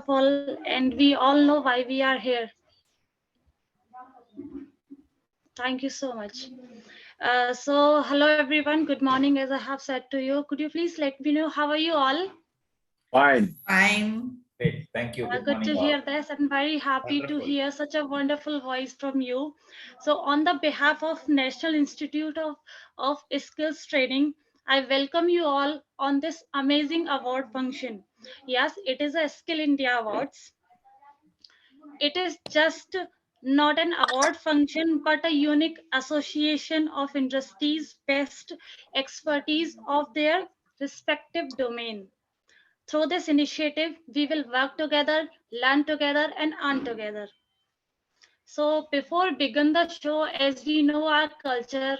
all, and we all know why we are here. Thank you so much. Hello everyone. Good morning. As I have said to you, could you please let me know how are you all? Fine. Fine. Great. Thank you. Good Good morning, to all. hear this, and very happy to Wonderful. hear such a wonderful voice from you. So, on the behalf of National Institute of Skills Training, I welcome you all on this amazing award function. Yes, it is a Skill India Awards. It is just not an award function, but a unique association of industries' best expertise of their respective domain. Through this initiative, we will work together, learn together, and earn together. So, before begin the show, as we know our culture,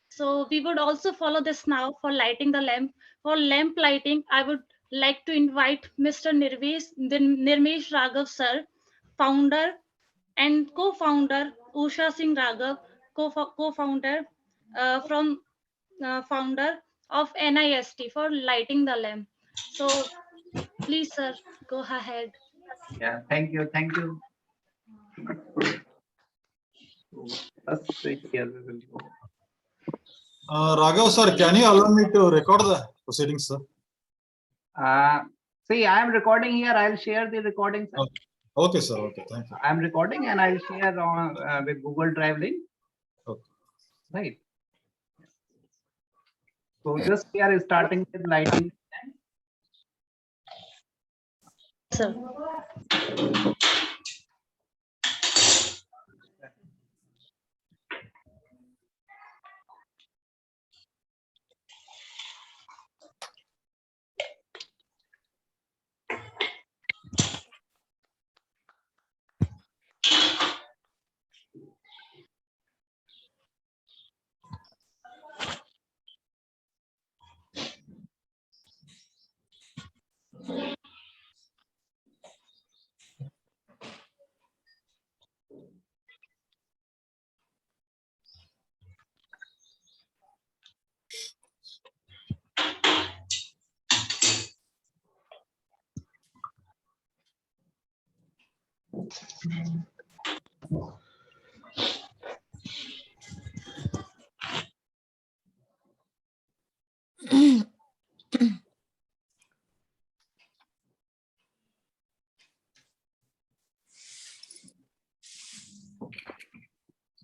so we would also follow this now for lighting the lamp. For lamp lighting, I would like to invite Mr. Nirmesh Raghav sir, founder and co-founder Usha Singh Raghav, co-founder from founder of NIST for lighting the lamp. So please, sir, go ahead. Yeah, thank you. Thank you. First, here we will go. Raghav sir, can you allow me to record the proceedings, sir? See, I am recording here. I'll share the recording. Sir. Okay, sir. Okay, thank you. I'm recording and I'll share on with Google Drive link. Okay. Right. So just we are starting with lighting. Sir.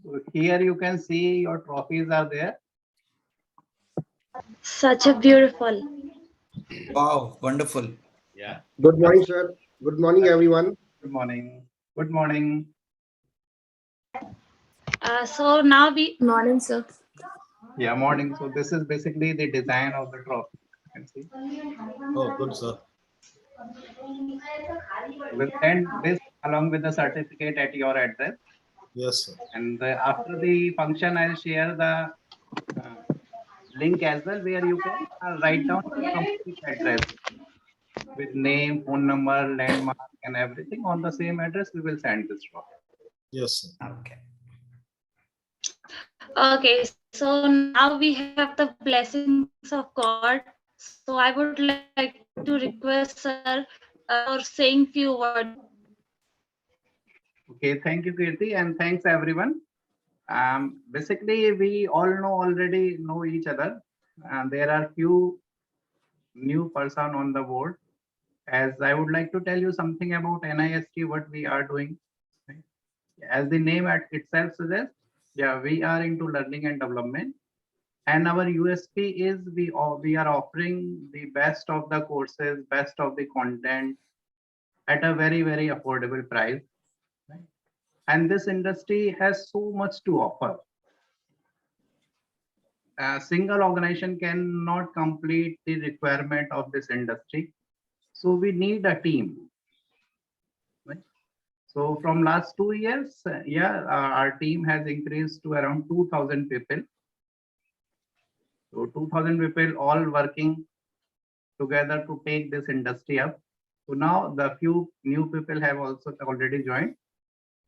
So here you can see your trophies are there. Such a beautiful. Wow, wonderful. Yeah. Good morning, sir. Good morning, everyone. Good morning. Good morning. So now we. Morning, sir. Yeah, morning. So this is basically the design of the trophy. You can see. Oh, good, sir. We'll send this along with the certificate at your address. Yes, sir. And after the function, I'll share the link as well where you can write down your complete address with name, phone number, landmark, and everything on the same address. We will send this trophy. Yes, sir. Okay. Okay, so now we have the blessings of God. So I would like to request sir for saying few words. Okay, thank you, Kirti, and thanks everyone. Basically, we all already know each other, and there are few new person on the board. As I would like to tell you something about NIST, what we are doing. As the name itself suggests, yeah, we are into learning and development. And our USP is we are offering the best of the courses, best of the content at a very, very affordable price. Right? And this industry has so much to offer. A single organization cannot complete the requirement of this industry. So we need a team. Right? So from last 2 years, our team has increased to around 2,000 people. So 2,000 people all working together to take this industry up. So now the few new people have also already joined.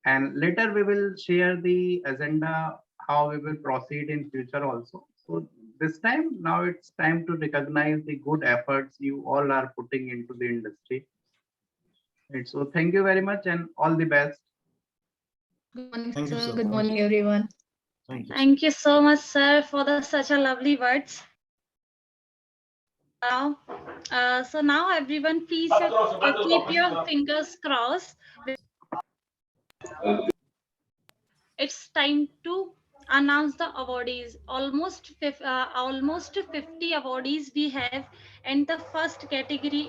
And later we will share the agenda, how we will proceed in future also. So this time, now it's time to recognize the good efforts you all are putting into the industry. Right. So thank you very much and all the best. Good morning, Thank you, sir. sir. Good Thank morning, everyone. Thank you. Thank you so much, sir, for such a lovely words. Now, so now everyone, please keep your fingers crossed. It's time to announce the awardees. Almost 50 awardees we have, and the first category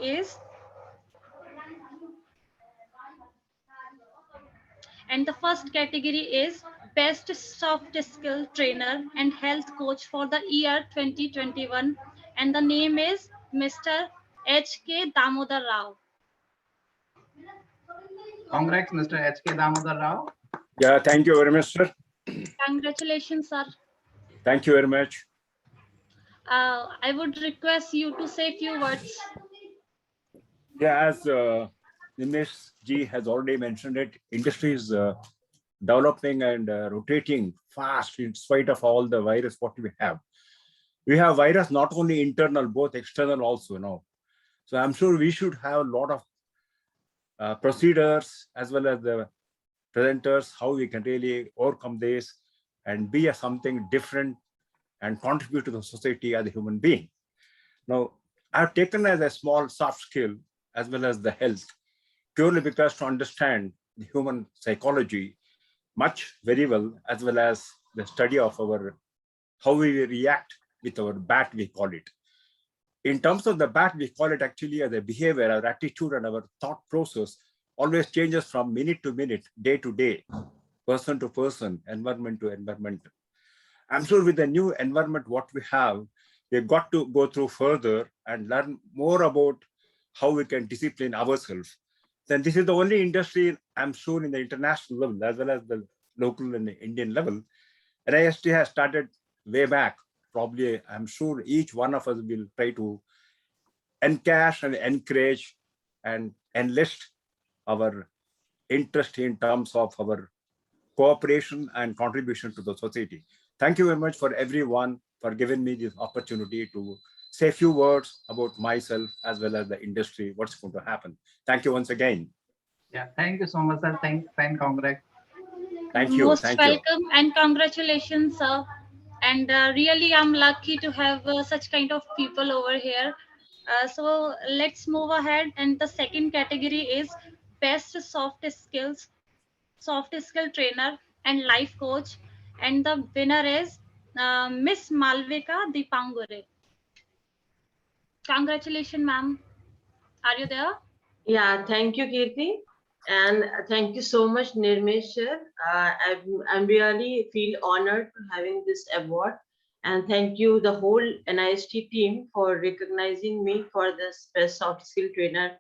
is Best Soft Skill Trainer and Health Coach for the year 2021, and the name is Mr. H.K. Damodar Rao. Congrats, Mr. H.K. Damodar Rao. Yeah, thank you very much, sir. Congratulations, sir. Thank you very much. I would request you to say few words. Yeah, as Nimesh Ji has already mentioned it, industry is developing and rotating fast in spite of all the virus what we have. We have virus not only internal, both external also now. So I'm sure we should have a lot of procedures as well as the presenters, how we can really overcome this and be something different and contribute to the society as a human being. Now, I've taken as a small soft skill as well as the health, purely because to understand the human psychology much very well, as well as the study of our, how we react with our bat, we call it. In terms of the bat, we call it actually as a behavior, our attitude and our thought process always changes from minute to minute, day to day, person to person, environment to environment. I'm sure with the new environment, what we have, we've got to go through further and learn more about how we can discipline ourselves. Then this is the only industry, I'm sure, in the international level, as well as the local and the Indian level. NIST has started way back. Probably, I'm sure each one of us will try to encash and encourage and enlist our interest in terms of our cooperation and contribution to the society. Thank you very much for everyone for giving me this opportunity to say a few words about myself as well as the industry, what's going to happen. Thank you once again. Yeah, thank you so much, sir. Thanks and congrats. Thank you. Most Thank you. welcome and congratulations, sir. And really, I'm lucky to have such kind of people over here. So let's move ahead. And the second category is Best Soft Skill Trainer and Life Coach. And the winner is Miss Malvika Dipangure. Congratulations, ma'am. Are you there? Yeah, thank you, Kirti. And thank you so much, Nirmesh, sir. I'm really feel honored to having this award. And thank you, the whole NIST team, for recognizing me for this Best Soft Skill Trainer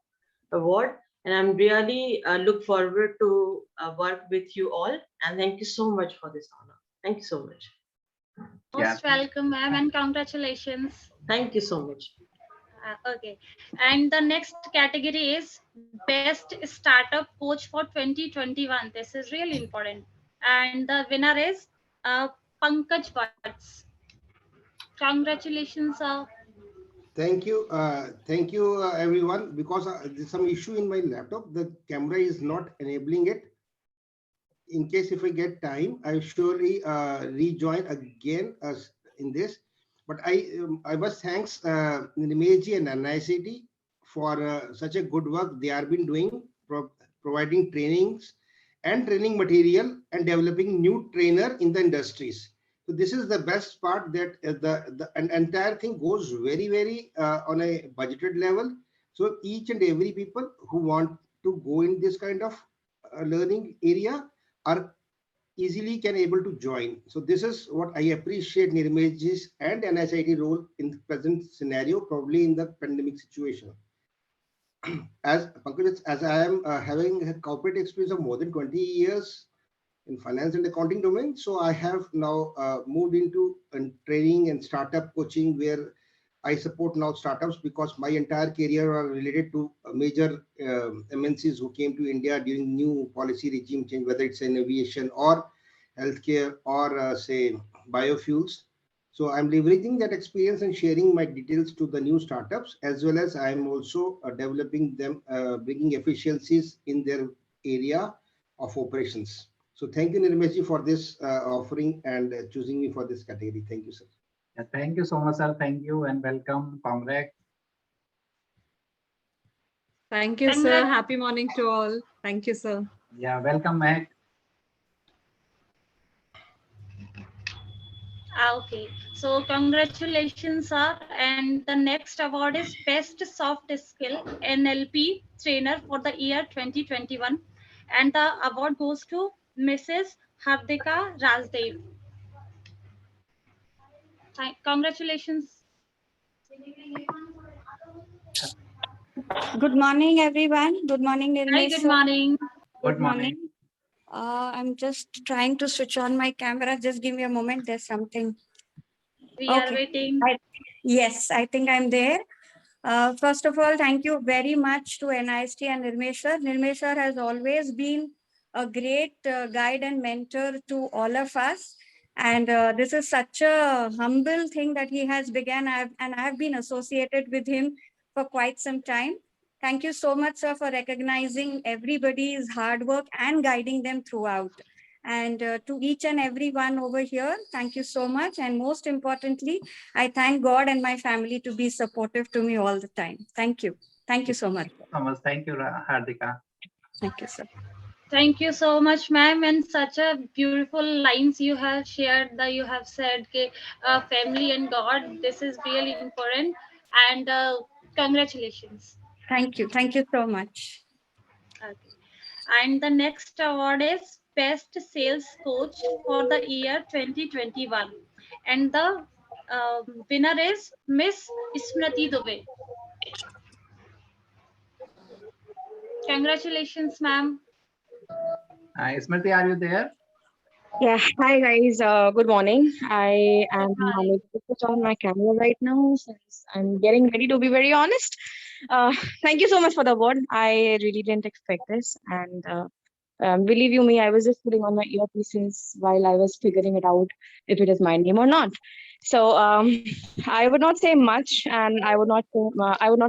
Award. And I'm really look forward to work with you all. And thank you so much for this honor. Thank you so much. Most welcome, ma'am, and congratulations. Thank you so much. Okay, and the next category is Best Startup Coach for 2021. This is really important. And the winner is Pankaj Bhatts. Congratulations, sir. Thank you. Thank you, everyone. Because there's some issue in my laptop. The camera is not enabling it. In case if I get time, I surely rejoin again in this. But I must thanks Nimesh and NICT for such a good work they have been doing, providing trainings and training material and developing new trainer in the industries. So this is the best part, that the entire thing goes very on a budgeted level. So each and every people who want to go in this kind of learning area are easily can able to join. So this is what I appreciate Nirmesh's and NICT role in the present scenario, probably in the pandemic situation. As Pankaj, as I am having a corporate experience of more than 20 years in finance and accounting domain, so I have now moved into training and startup coaching, where I support now startups, because my entire career are related to major MNCs who came to India during new policy regime change, whether it's in aviation or healthcare or say biofuels. So I'm leveraging that experience and sharing my details to the new startups, as well as I'm also developing them, bringing efficiencies in their area of operations. So thank you, Nirmesh ji, for this offering and choosing me for this category. Thank you, sir. Yeah, thank you so much, sir. Thank you and welcome. Congrats. Thank you, sir. Congrats. Happy morning to all. Thank you, sir. Yeah, welcome, Mac. Okay, so congratulations, sir. And the next award is Best Soft Skill NLP Trainer for the year 2021. And the award goes to Mrs. Hardika Rajdev. Congratulations. Good morning, everyone. Good morning, Hi, Nirmesh. good sir. morning. Good morning. I'm just trying to switch on my camera. Just give me a moment. There's something. We are Okay. waiting. Yes, I think I'm there. First of all, thank you very much to NIST and Nirmesh sir. Nirmesh sir has always been a great guide and mentor to all of us. And this is such a humble thing that he has begun. And I've been associated with him for quite some time. Thank you so much, sir, for recognizing everybody's hard work and guiding them throughout. And to each and every one over here, thank you so much. And most importantly, I thank God and my family to be supportive to me all the time. Thank you. Thank you so much. Thomas, thank you, Hardika. Thank you, sir. Thank you so much, ma'am. And such a beautiful lines you have shared, that you have said, family and God, this is really important. And congratulations. Thank you. Thank you so much. Okay. And the next award is Best Sales Coach for the year 2021. And the winner is Miss Smriti Dubey. Congratulations, ma'am. Smriti, are you there? Yeah, hi guys. Good morning. I am unable to switch on my camera right now since I'm getting ready, to be very honest. Thank you so much for the award. I really didn't expect this, and believe you me, I was just putting on my earpieces while I was figuring it out if it is my name or not. So I would not say much, and I would not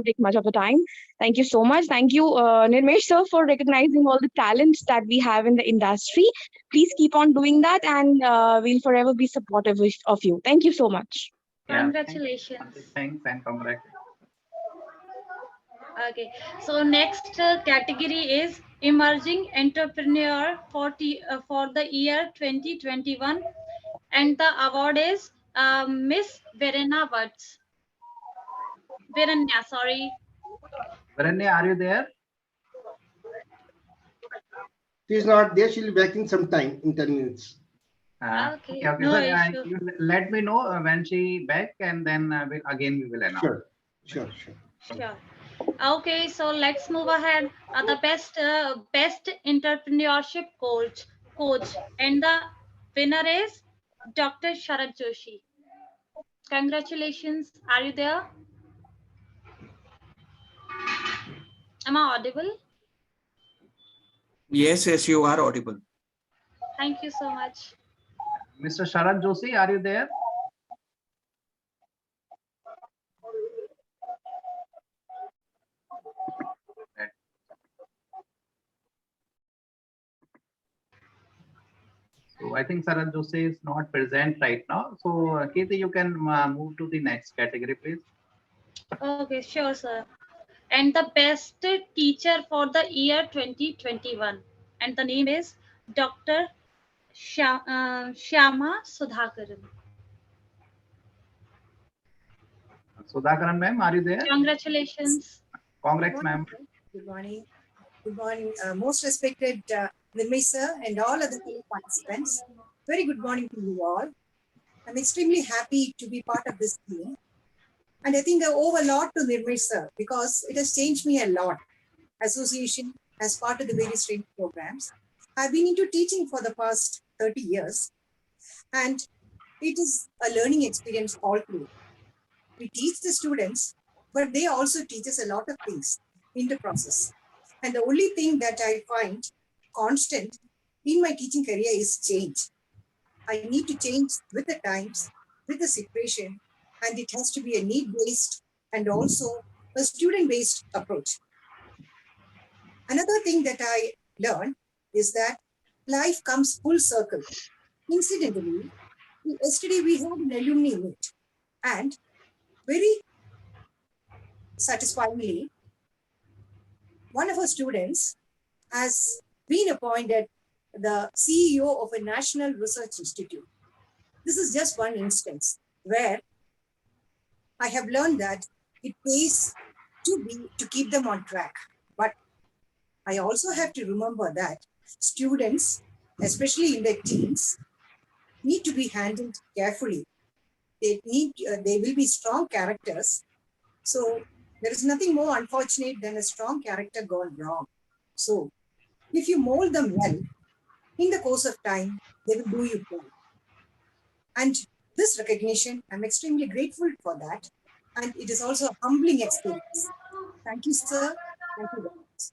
take much of the time. Thank you so much. Thank you, Nirmesh sir, for recognizing all the talents that we have in the industry. Please keep on doing that, and we'll forever be supportive of you. Thank you so much. Yeah, Congratulations. thanks and congrats. Okay, so next category is Emerging Entrepreneur for the year 2021. And the award is Miss Verena Watts. Verenya, sorry. Varanya, are you there? She's not there. She'll be back in some time, in 10 minutes. Okay, Okay, no so, issue. you let me know when she back, and then we will announce. Sure. Sure. Okay, so let's move ahead. The best entrepreneurship coach, and the winner is Dr. Sharat Joshi. Congratulations. Are you there? Am I audible? Yes, you are audible. Thank you so much. Mr. Sharat Joshi, are you there? So I think Sharat Joshi is not present right now. So Kirti, you can move to the next category, please. Okay, sure, sir. And the best teacher for the year 2021. And the name is Dr. Shyama Sudhakaran. Sudhakaran ma'am, are you there? Congratulations. Congrats, ma'am. Good morning. Good morning, most respected Nirmesh sir and all other participants. Very good morning to you all. I'm extremely happy to be part of this team. And I think I owe a lot to Nirmesh sir because it has changed me a lot. Association as part of the various training programs. I've been into teaching for the past 30 years. And it is a learning experience all through. We teach the students, but they also teach us a lot of things in the process. And the only thing that I find constant in my teaching career is change. I need to change with the times with the situation, and it has to be a need-based and also a student-based approach. Another thing that I learned is that life comes full circle. Incidentally, yesterday we had an alumni meet, and very satisfyingly, one of our students has been appointed the CEO of a national research institute. This is just one instance where I have learned that it pays to keep them on track. But I also have to remember that students, especially in their teens, need to be handled carefully. They will be strong characters. So there is nothing more unfortunate than a strong character gone wrong. So if you mold them well, in the course of time, they will do you well. And this recognition, I'm extremely grateful for that. And it is also a humbling experience. Thank you, sir. Thank you very much.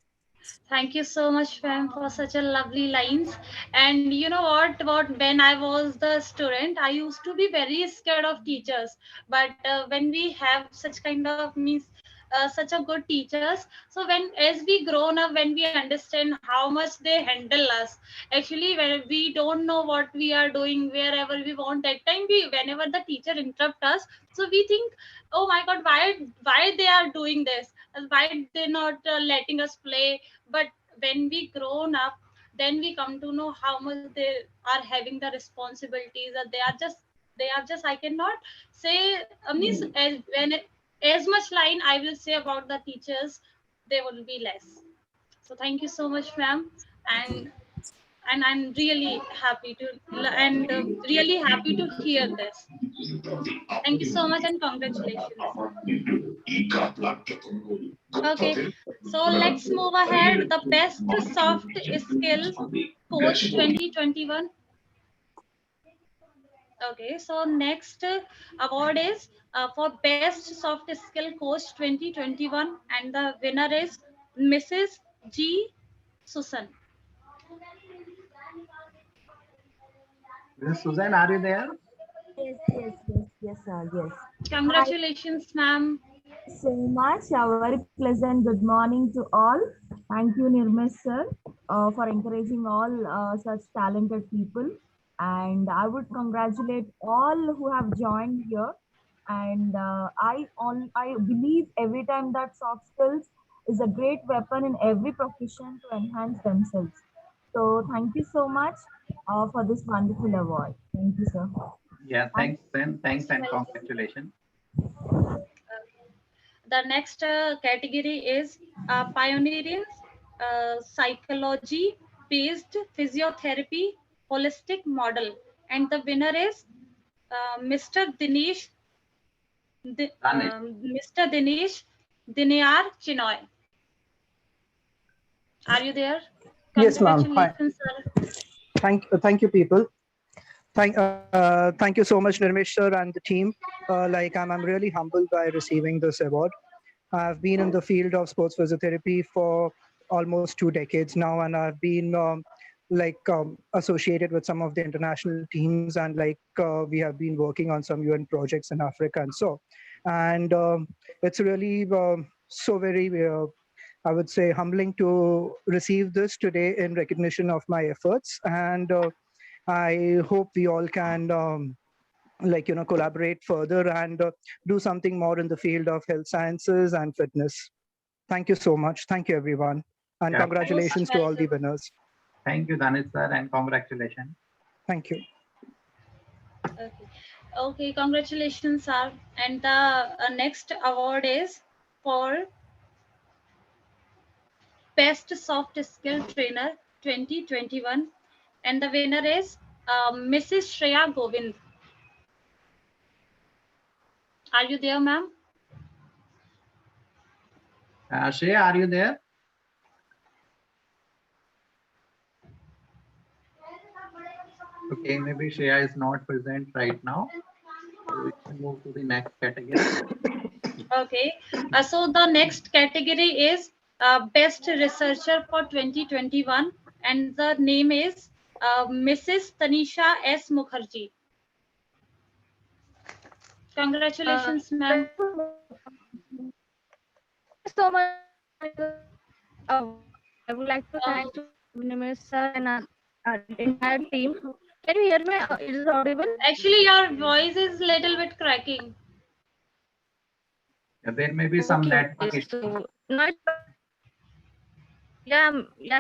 Thank you so much, ma'am, for such a lovely lines. And you know what? About when I was the student, I used to be very scared of teachers. But when we have such kind of means such a good teachers, so when as we grown up, when we understand how much they handle us, actually when we don't know what we are doing wherever we want, that time we whenever the teacher interrupt us, so we think, oh my god, why they are doing this, why they not letting us play. But when we grown up, then we come to know how much they are having the responsibilities, that they are just I cannot say means as much line I will say about the teachers, they will be less. So thank you so much, ma'am. And I'm really happy to and really happy to hear this. Thank you so much and congratulations. Okay, so let's move ahead. The best soft skill coach 2021. Okay, so next award is for best soft skill coach 2021, and the winner is Mrs. G. Susan. Susan, are you there? Yes, yes. Congratulations, ma'am. So much. A very pleasant good morning to all. Thank you, Nirmesh sir, for encouraging all such talented people. And I would congratulate all who have joined here. And I believe every time that soft skills is a great weapon in every profession to enhance themselves. So thank you so much for this wonderful award. Thank you, sir. Yeah, thanks, Ben. Thanks and congratulations. The next category is pioneering psychology based physiotherapy holistic model, and the winner is Mr. Dinesh Mr. Dinesh Dinyar Chinoy. Are you there? Yes, ma'am. Hi. Congratulations, sir. Thank you, people. Thank you so much, Nirmesh sir and the team. I'm really humbled by receiving this award. I've been in the field of sports physiotherapy for almost 2 decades now, and I've been associated with some of the international teams, and we have been working on some UN projects in Africa and so. And it's really so very, I would say, humbling to receive this today in recognition of my efforts. And I hope we all can collaborate further and do something more in the field of health sciences and fitness. Thank you so much. Thank you, everyone. And Yeah. congratulations to all the winners. Thank you, Danesh sir, and congratulations. Thank you. Okay, congratulations, sir. And the next award is for Best Soft Skill Trainer 2021, and the winner is Mrs. Shreya Govind. Are you there, ma'am? Shreya, are you there? Okay, maybe Shreya is not present right now. So we can move to the next category. Okay, so the next category is Best Researcher for 2021, and the name is Mrs. Tanisha S. Mukherjee. Congratulations, ma'am. So much. I would like to thank to Nimish sir and our entire team. Can you hear me? Is it audible? Actually, your voice is little bit cracking. There may be some Okay, network issue. so not. Yeah,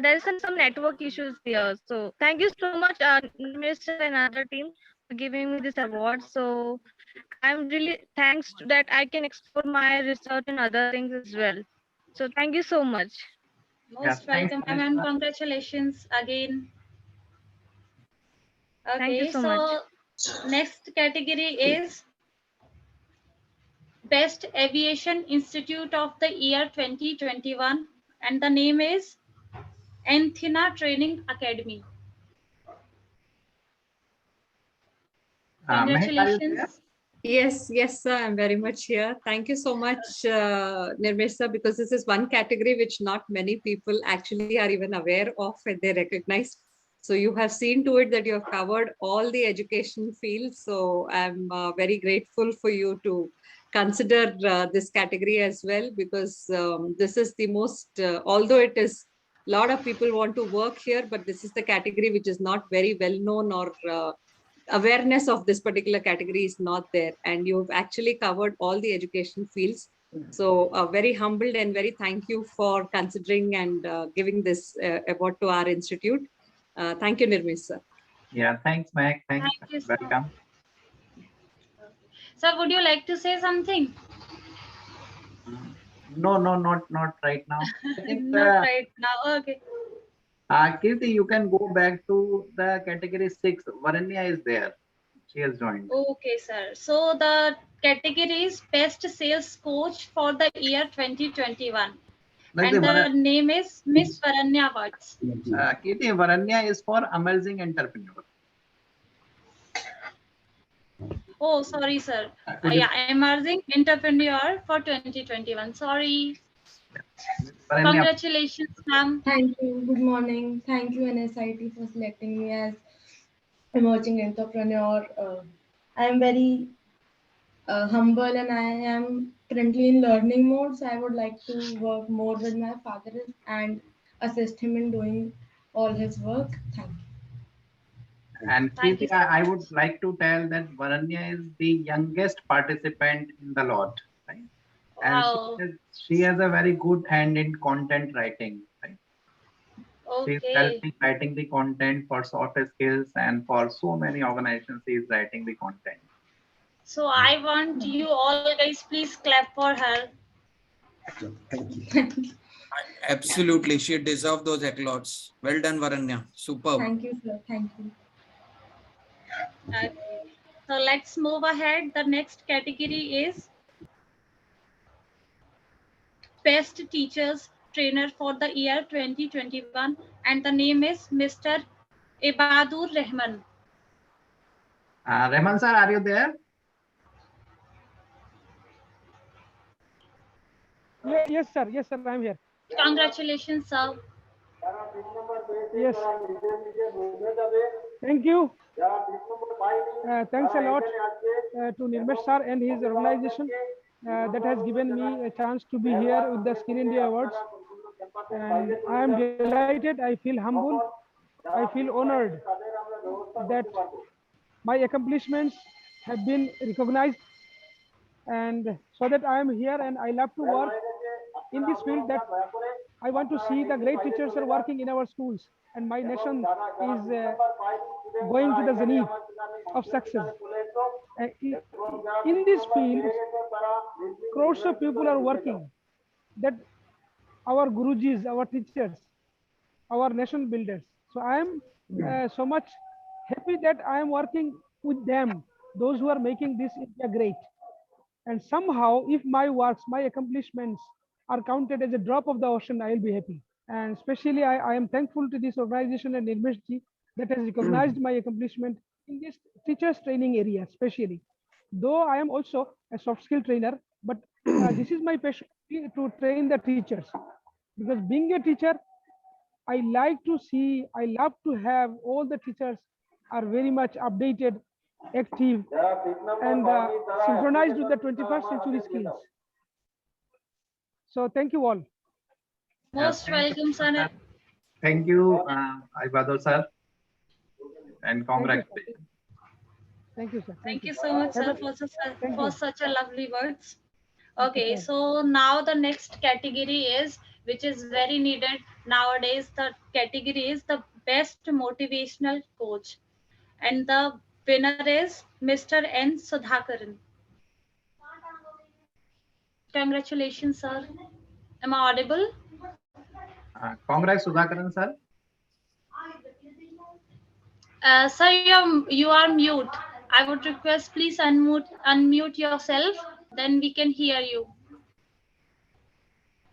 there is some network issues here. So thank you so much, Nimish sir and other team for giving me this award. So I'm really thanks to that I can explore my research and other things as well. So thank you so much. Most thanks, welcome, ma'am, and congratulations again. Thank you Okay, so much. so next category is Best Aviation Institute of the Year 2021, and the name is Anthena Training Academy. Mehak, are you there? Congratulations. Yes, sir. I'm very much here. Thank you so much, Nirmesh sir, because this is one category which not many people actually are even aware of and they recognize. So you have seen to it that you have covered all the education fields. So I'm very grateful for you to consider this category as well, because this is the most, although it is a lot of people want to work here, but this is the category which is not very well known, or awareness of this particular category is not there, and you've actually covered all the education fields. So very humbled and very thank you for considering and giving this award to our institute. Thank you, Nirmesh sir. Yeah, thanks, Mehak. Thanks. Thank you, sir. Welcome. Sir, would you like to say something? No, not right now. I think Not right now. Okay. Kirti, you can go back to the category 6. Varanya is there. She has joined. Okay, sir. So the category is Best Sales Coach for the year 2021. Like And the the name is Miss Varanya Awards. Kirti, Varanya is for amazing entrepreneur. Oh, sorry, sir. Could you- Yeah, emerging entrepreneur for 2021. Sorry. Varanya, Congratulations, ma'am. Thank you. Good morning. Thank you, NSIT, for selecting me as emerging entrepreneur. I am very humble and I am currently in learning mode. So I would like to work more with my father and assist him in doing all his work. Thank you. and Thank Kirti, you. I would like to tell that Varanya is the youngest participant in the lot, right? And Wow. she has a very good hand in content writing, right? She's Okay. helping writing the content for soft skills, and for so many organizations, she's writing the content. So I want you all guys, please clap for her. Thank you. Absolutely, she deserves those accolades. Well done, Varanya. Superb. Thank you, sir. Thank you. Okay. So let's move ahead. The next category is Best Teachers Trainer for the year 2021, and the name is Mr. Ibadur Rahman. Rahman sir, are you there? Yes, sir. Yes, sir. I'm here. Congratulations, sir. Yes. Thank you. Thanks a lot to Nirmesh sir and his organization that has given me a chance to be here with the Skill India Awards. And I am delighted. I feel humble. I feel honored that my accomplishments have been recognized, and so that I am here and I love to work in this field, that I want to see the great teachers are working in our schools, and my nation is going to the zenith of success. In this field, crores of people are working, that our Gurujis, our teachers, our nation builders. So I am so much happy that I am working with them, those who are making this India great. And somehow, if my works, my accomplishments are counted as a drop of the ocean, I will be happy. And especially, I am thankful to this organization and Nirmesh ji that has recognized my accomplishment in this teachers training area, especially. Though I am also a soft skill trainer, but this is my passion to train the teachers. Because being a teacher, I like to see, I love to have all the teachers are very much updated active, and synchronized with the 21st century skills. So thank you all. Most welcome, sir. Thank you, Ibadul sir, and Thank you, sir. congratulations. Thank you, sir. Thank you so much, sir, Have for such a lovely words. Thank you, Okay, sir. so now the next category is, which is very needed nowadays, the category is the best motivational coach. And the winner is Mr. N. Sudhakaran. Congratulations, sir. Am I audible? Congrats, Sudhakaran sir. Sir, you are mute. I would request please unmute yourself. Then we can hear you.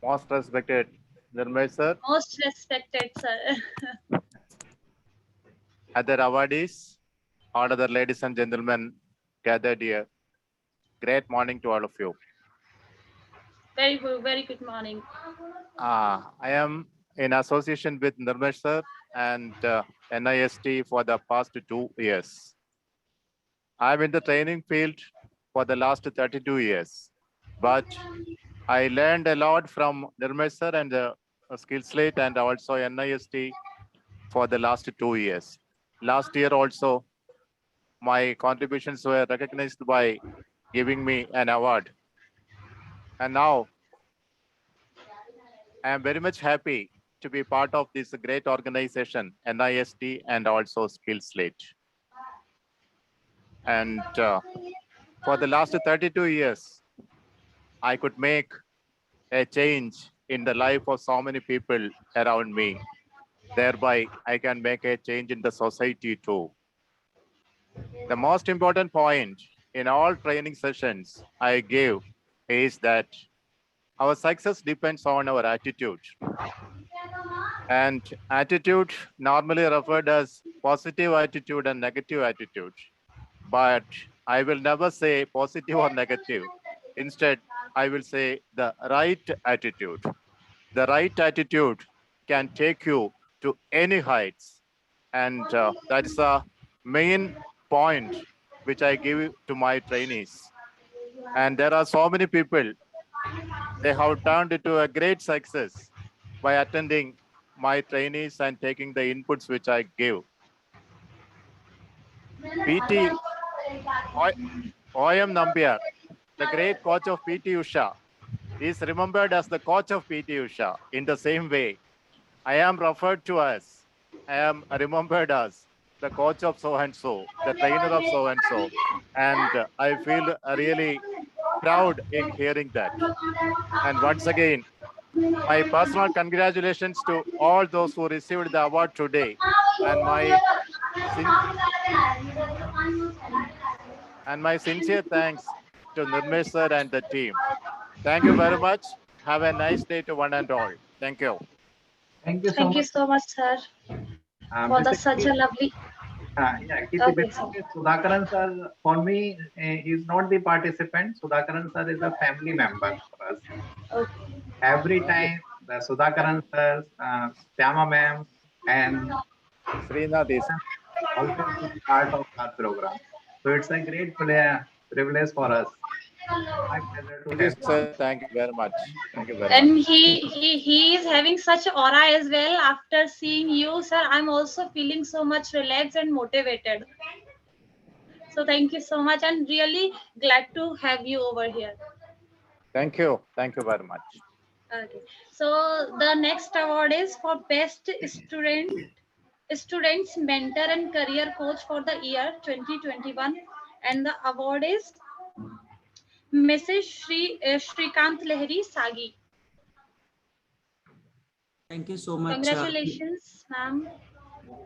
Most respected Nirmesh sir, Most respected, sir. other awardees, all other ladies and gentlemen gathered here. Great morning to all of you. Very good morning. I am in association with Nirmesh sir and NIST for the past 2 years. I'm in the training field for the last 32 years, but I learned a lot from Nirmesh sir and Skillslate and also NIST for the last 2 years. Last year also, my contributions were recognized by giving me an award. And now, I am very much happy to be part of this great organization, NIST and also Skillslate. And for the last 32 years, I could make a change in the life of so many people around me. Thereby, I can make a change in the society too. The most important point in all training sessions I give is that our success depends on our attitude. And attitude normally referred as positive attitude and negative attitude. But I will never say positive or negative. Instead, I will say the right attitude. The right attitude can take you to any heights. And that is the main point which I give to my trainees. And there are so many people, they have turned into a great success by attending my trainees and taking the inputs which I give. PT O.M. Nambiar, the great coach of PT Usha, is remembered as the coach of PT Usha. In the same way, I am referred to as, I am remembered as the coach of so-and-so, the trainer of so-and-so. And I feel really proud in hearing that. And once again, my personal congratulations to all those who received the award today. And my sincere thanks to Nirmesh sir and the team. Thank you very much. Have a nice day to one and all. Thank you. Thank you so Thank much. you so much, sir, for such a lovely. Yeah, basically, Sudhakaran sir, for me, is not the participant. Sudhakaran sir is a family member for us. Okay. Every time the Sudhakaran sir, Syama ma'am, and Srinath is also part of our program. So it's a great privilege for us. My pleasure to Thank you, have sir. Thank you very much. Thank you very much. And he is having such aura as well. After seeing you, sir, I'm also feeling so much relaxed and motivated. So thank you so much, and really glad to have you over here. Thank you. Thank you very much. Okay. So the next award is for best students mentor and career coach for the year 2021, and the award is Mrs. Shrikant Lahiri Sagi. Thank you so much. Congratulations, ma'am.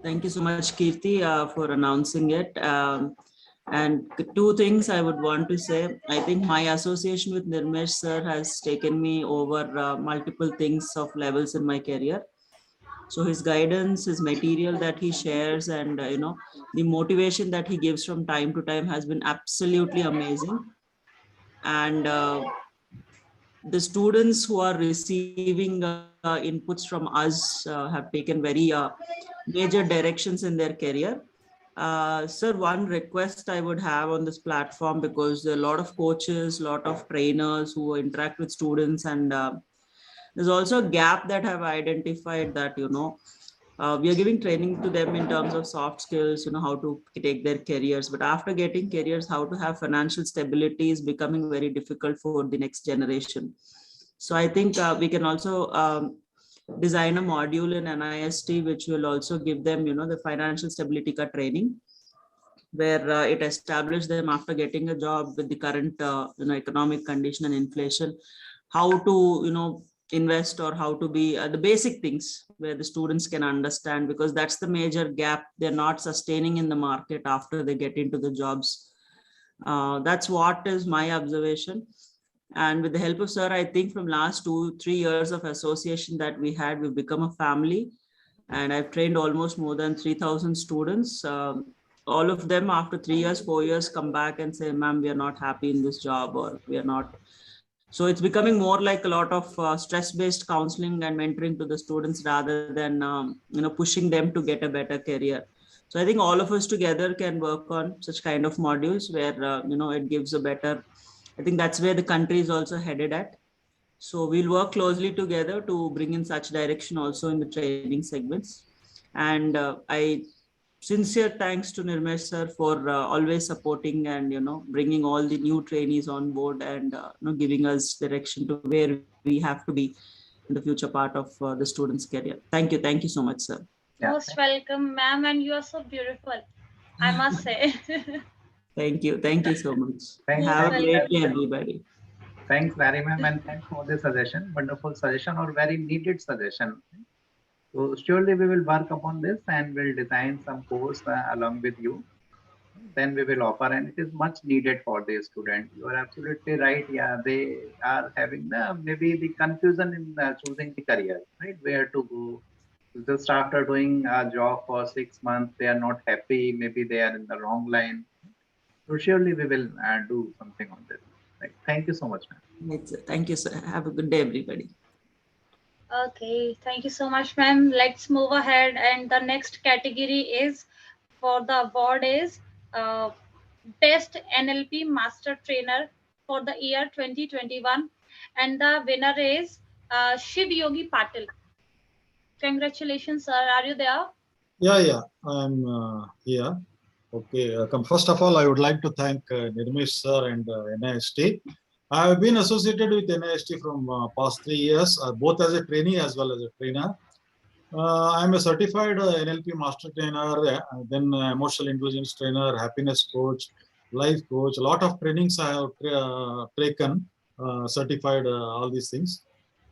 Thank you so much, Kirti, for announcing it. And two things I would want to say. I think my association with Nirmesh sir has taken me over multiple things of levels in my career. So his guidance, his material that he shares, and the motivation that he gives from time to time has been absolutely amazing. And the students who are receiving inputs from us have taken very major directions in their career. Sir, one request I would have on this platform, because there are a lot of coaches, a lot of trainers who interact with students, and there's also a gap that I've identified that, we are giving training to them in terms of soft skills, how to take their careers. But after getting careers, how to have financial stability is becoming very difficult for the next generation. So I think we can also design a module in NIST, which will also give them, the financial stability ka training, where it establishes them after getting a job with the current, economic condition and inflation, how to, invest, or how to be the basic things where the students can understand, because that's the major gap. They're not sustaining in the market after they get into the jobs. That's what is my observation. And with the help of sir, I think from last 2-3 years of association that we had, we've become a family, and I've trained almost more than 3,000 students. All of them after 3 years, 4 years come back and say, ma'am, we are not happy in this job, or we are not. So it's becoming more like a lot of stress-based counseling and mentoring to the students, rather than pushing them to get a better career. So I think all of us together can work on such kind of modules where it gives a better. I think that's where the country is also headed at. So we'll work closely together to bring in such direction also in the training segments. And I sincere thanks to Nirmesh sir for always supporting and bringing all the new trainees on board, and giving us direction to where we have to be in the future part of the students' career. Thank you so much, sir. Most welcome, ma'am, and you are so beautiful, I must say. Thank you so much. Have a great day, everybody. Thanks very much, and thanks for the suggestion. Wonderful suggestion, or very needed suggestion. So surely we will work upon this and we'll design some course along with you. Then we will offer, and it is much needed for the student. You are absolutely right. Yeah, they are having maybe the confusion in choosing the career, right? Where to go. Just after doing a job for 6 months, they are not happy. Maybe they are in the wrong line. So surely we will do something on this. Right. Thank you so much, ma'am. Thank you, sir. Have a good day, everybody. Okay, thank you so much, ma'am. Let's move ahead, and the next category is for the award is Best NLP Master Trainer for the year 2021, and the winner is Shiv Yogi Patil. Congratulations, sir. Are you there? Yeah, I'm here. Okay. First of all, I would like to thank Nirmesh sir and NIST. I have been associated with NIST from past 3 years, both as a trainee as well as a trainer. I am a certified NLP master trainer, then emotional intelligence trainer, happiness coach, life coach. A lot of trainings I have taken, certified all these things.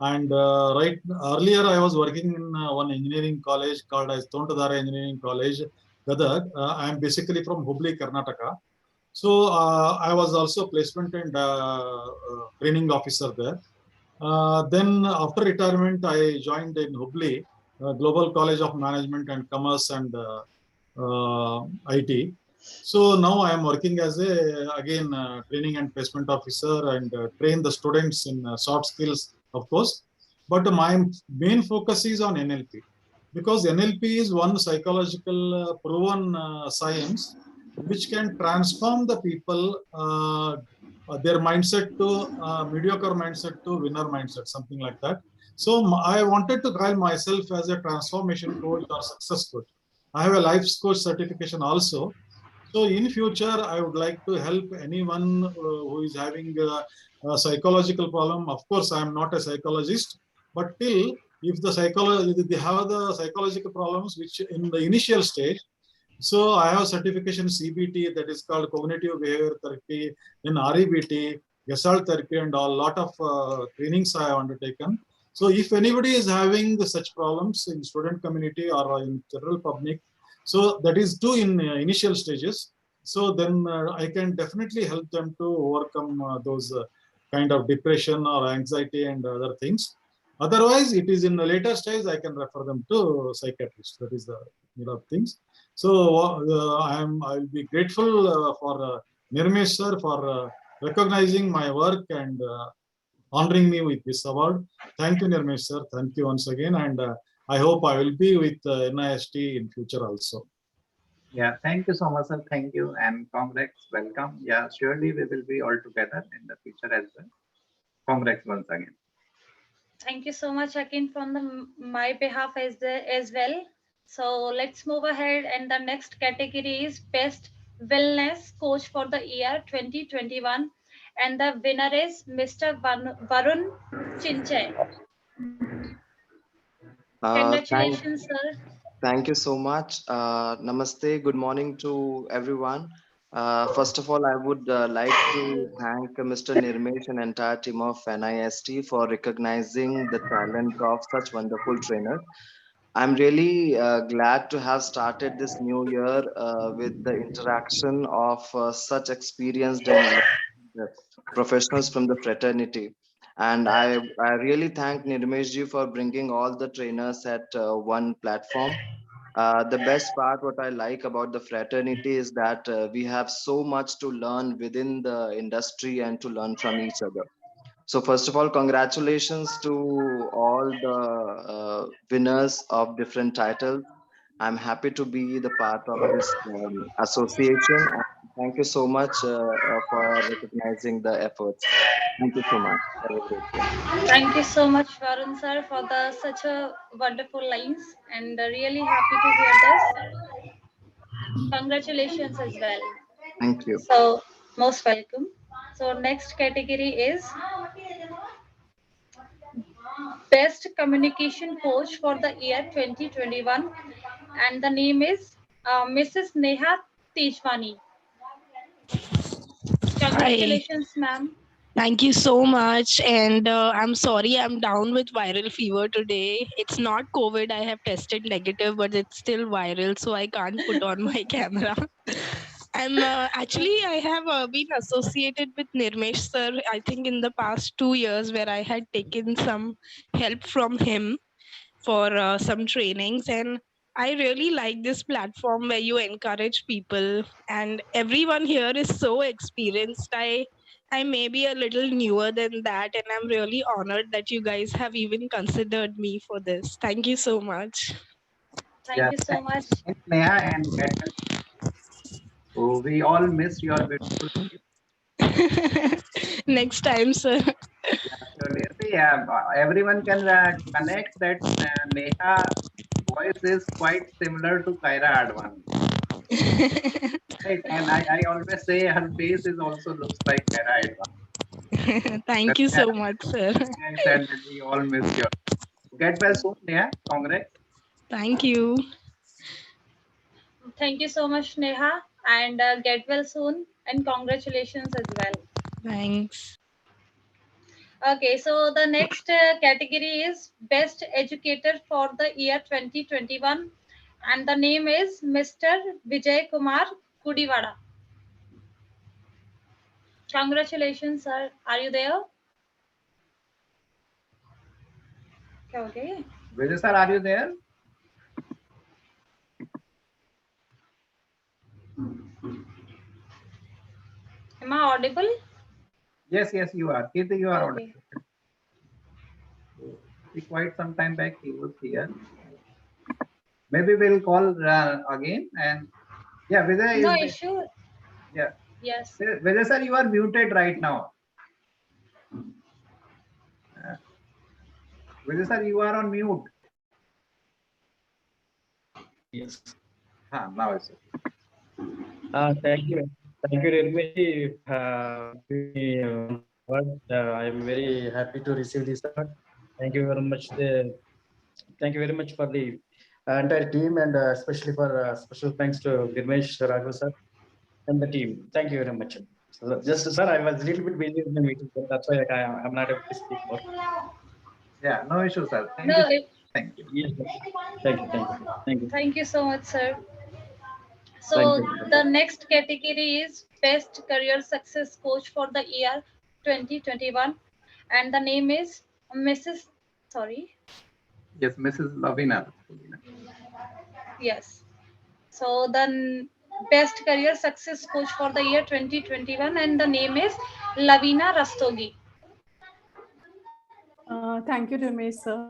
And right earlier, I was working in one engineering college called as Tontadara Engineering College, Gadag. I am basically from Hubli, Karnataka. So I was also placement and training officer there. Then after retirement, I joined in Hubli, Global College of Management and Commerce and IT. So now I am working as again training and placement officer, and train the students in soft skills, of course. But my main focus is on NLP, because NLP is one psychological proven science which can transform the people, their mindset to mediocre mindset to winner mindset, something like that. So I wanted to call myself as a transformation coach or success coach. I have a life coach certification also. So in future, I would like to help anyone who is having a psychological problem. Of course, I am not a psychologist, but till if they have the psychological problems, which in the initial stage. So I have certification CBT, that is called cognitive behavior therapy, then REBT, Gestalt therapy, and a lot of trainings I have undertaken. So if anybody is having such problems in student community or in general public, so that is too in initial stages. So then I can definitely help them to overcome those kind of depression or anxiety and other things. Otherwise, it is in the later stage, I can refer them to psychiatrist. That is the things. So I will be grateful for Nirmesh sir for recognizing my work and honoring me with this award. Thank you, Nirmesh sir. Thank you once again. And I hope I will be with NIST in future also. Yeah, thank you so much, sir. Thank you and congrats. Welcome. Yeah, surely we will be all together in the future as well. Congrats once again. Thank you so much, Akin, from my behalf as well. So let's move ahead, and the next category is Best Wellness Coach for the year 2021, and the winner is Mr. Varun Chinchai. Uh, thank, Congratulations, sir. Thank you so much. Namaste. Good morning to everyone. First of all, I would like to thank Mr. Nirmesh and entire team of NIST for recognizing the talent of such wonderful trainers. I'm really glad to have started this new year with the interaction of such experienced and professionals from the fraternity. And I really thank Nirmeshji for bringing all the trainers at one platform. The best part, what I like about the fraternity is that we have so much to learn within the industry and to learn from each other. So first of all, congratulations to all the winners of different titles. I'm happy to be the part of this association. Thank you so much for recognizing the efforts. Thank you so much. Have a great day. Thank you so much, Varun sir, for the such a wonderful lines, and really happy to hear this. Congratulations as well. Thank you. So most welcome. So next category is Best Communication Coach for the year 2021, and the name is Mrs. Neha Tejwani. Hi. Congratulations, ma'am. Thank you so much. And I'm sorry I'm down with viral fever today. It's not COVID. I have tested negative, but it's still viral, so I can't put on my camera. I'm actually, I have been associated with Nirmesh sir, I think in the past 2 years, where I had taken some help from him for some trainings. And I really like this platform where you encourage people, and everyone here is so experienced. I may be a little newer than that, and I'm really honored that you guys have even considered me for this. Thank you so much. Thank you so much. Thanks, Neha, and get well. So we all miss your beautiful voice. Next time, sir. Yeah, surely. See, everyone can connect that Neha voice is quite similar to Kaira Advani. Right, and I always say her face is also looks like Kaira Advani. Thank you so much, sir. I said that we all miss your. Get well soon, Neha. Congrats. Thank you. Thank you so much, Neha, and get well soon, and congratulations as well. Thanks. Okay, so the next category is Best Educator for the year 2021, and the name is Mr. Vijay Kumar Kudivada. Congratulations, sir. Are you there? Okay. Vijay sir, are you there? Am I audible? Yes, you are. Kirti, you are Okay. audible. Quite some time back he was here. Maybe we'll call again, and yeah, Vijay No is issue. yeah. Yes. Vijay sir, you are muted right now. Vijay sir, you are on mute. Yes. Now it's Thank you. Thank you, Nirmesh. I am very happy to receive this award. Thank you very much. Thank you very much for the entire team, and especially for special thanks to Nirmesh Raghav sir and the team. Thank you very much. So just sir, I was a little bit busy in the meeting, but that's why I'm not able to speak more. Yeah, no issue, sir. Thank No, you. Thank you. Yes, sir. Thank you. Thank you. Thank you. Thank you so much, sir. So Thank you. the next category is Best Career Success Coach for the year 2021, and the name is Mrs. Sorry. Yes, Mrs. Lavina. Yes. So the Best Career Success Coach for the year 2021, and the name is Lavina Rastogi. Thank you, Ramesh sir.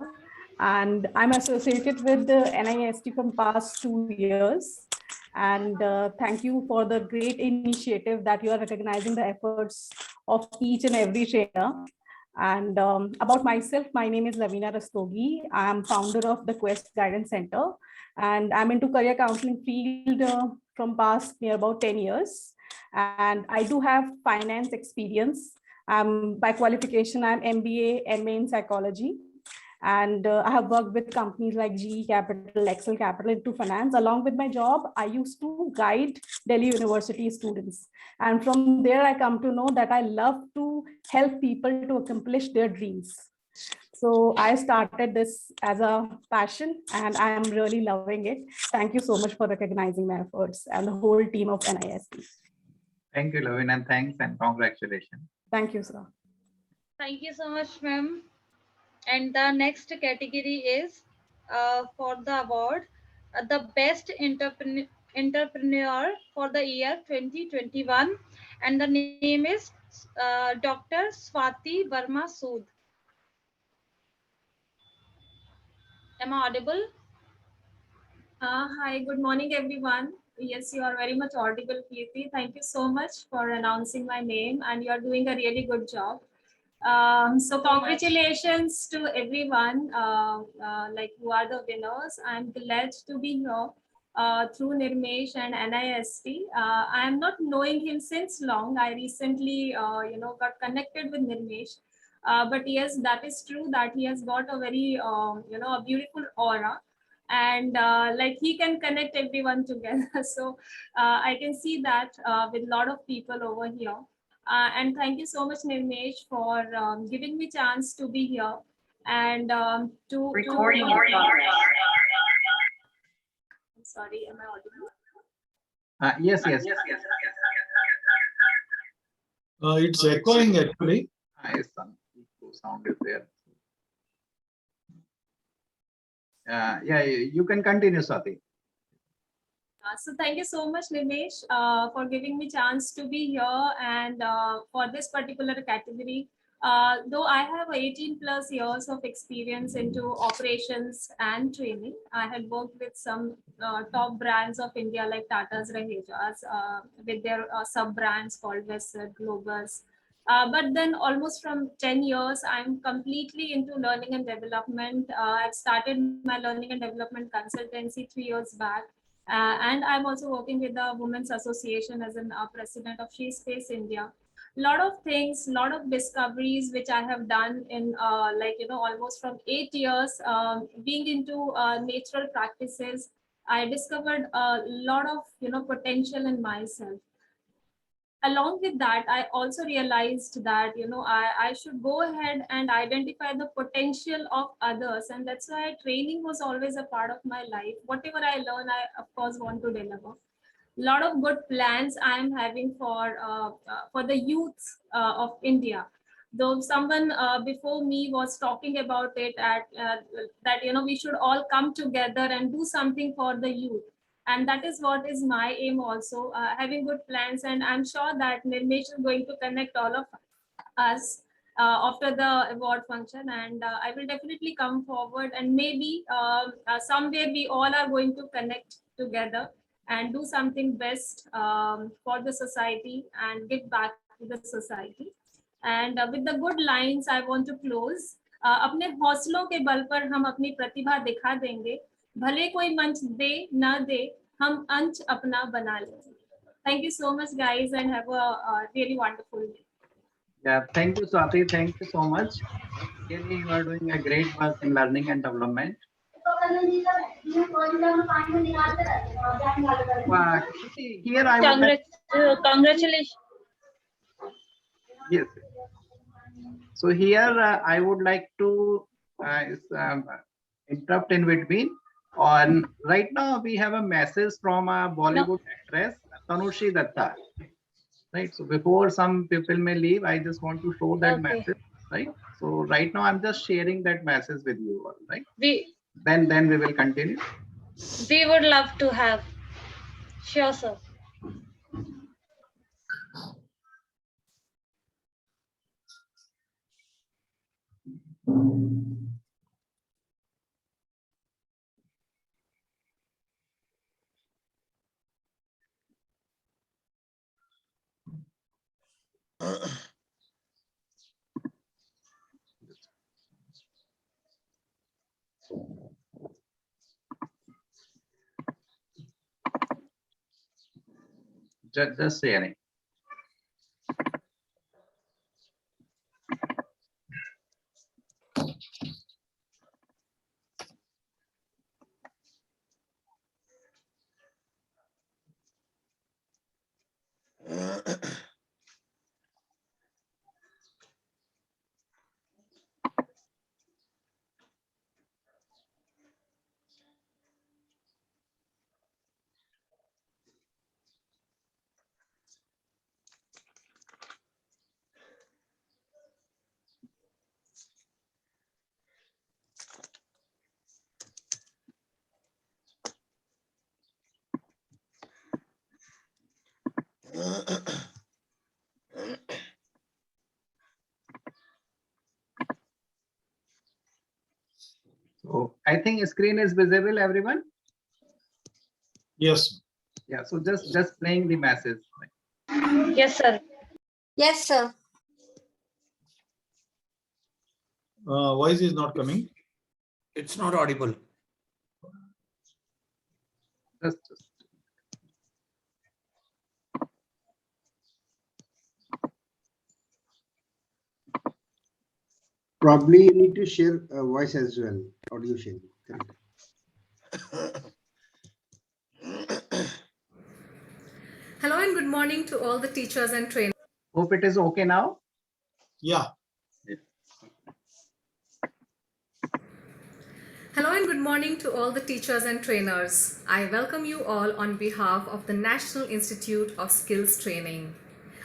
And I'm associated with the NIST from past 2 years. And thank you for the great initiative that you are recognizing the efforts of each and every trainer. And about myself, my name is Lavina Rastogi. I am founder of the Quest Guidance Center, and I'm into career counseling field from past near about 10 years. And I do have finance experience. By qualification, I'm MBA, MA in psychology. And I have worked with companies like GE Capital, Excel Capital into finance. Along with my job, I used to guide Delhi University students. And from there, I come to know that I love to help people to accomplish their dreams. So I started this as a passion and I am really loving it. Thank you so much for recognizing my efforts and the whole team of NIST. Thank you, Lavina, and thanks and congratulations. Thank you, sir. Thank you so much, ma'am. And the next category is for the award, the best entrepreneur for the year 2021. And the name is Dr. Swati Verma Sood. Am I audible? Hi, good morning, everyone. Yes, you are very much audible, Kirti. Thank you so much for announcing my name, and you are doing a really good job. So congratulations to everyone like who are the winners. I'm glad to be here through Nirmesh and NIST. I am not knowing him since long. I recently got connected with Nirmesh. But yes, that is true that he has got a very a beautiful aura, and like he can connect everyone together. So I can see that with a lot of people over here. And thank you so much, Nirmesh, for giving me chance to be here and to recording. I'm sorry, am I audible? Yes. It's echoing actually. Yes, some sound is there. Yeah, you can continue, Swati. So thank you so much, Nirmesh, for giving me chance to be here and for this particular category. Though I have 18 plus years of experience into operations and training, I had worked with some top brands of India like Tata's, Raheja's, with their sub brands called Western, Globus. But then almost from 10 years, I'm completely into learning and development. I've started my learning and development consultancy 3 years back. And I'm also working with the Women's Association as an president of She Space India. Lot of things, lot of discoveries which I have done in almost from 8 years being into natural practices. I discovered a lot of potential in myself. Along with that, I also realized that I should go ahead and identify the potential of others, and that's why training was always a part of my life. Whatever I learn, I of course want to deliver. A lot of good plans I am having for the youth of India. Though someone before me was talking about it that we should all come together and do something for the youth. And that is what is my aim also, having good plans. And I'm sure that Nirmesh is going to connect all of us after the award function. And I will definitely come forward, and maybe someday we all are going to connect together and do something best for the society and give back to the society. And with the good lines, I want to close. अपने हौसलों के बल पर हम अपनी प्रतिभा दिखा देंगे, भले कोई मंच दे ना दे, हम अंश अपना बना लेंगे. Thank you so much, guys, and have a really wonderful day. Yeah, thank you, Swati. Thank you so much. Really, you are doing a great work in learning and development. Here I would Congratulations. Yes. So here I would like to interrupt in between. On right now we have a message from a Bollywood actress Tanushri Datta. Right. So before some people may leave, I just want to show that message. Right. So right now I'm just sharing that message with you all. Right. Then we will continue. We would love to have. Sure, sir. Just say anything. So I think screen is visible, everyone. Yes. Yeah. So just playing the message. Yes, sir. Yes, sir. Voice is not coming. It's not audible. Just Probably you need to share voice as well, audio sharing. Hello and good morning to all the teachers and trainers. hope it is okay now. Yeah. Hello and good morning to all the teachers and trainers. I welcome you all on behalf of the National Institute of Skills Training.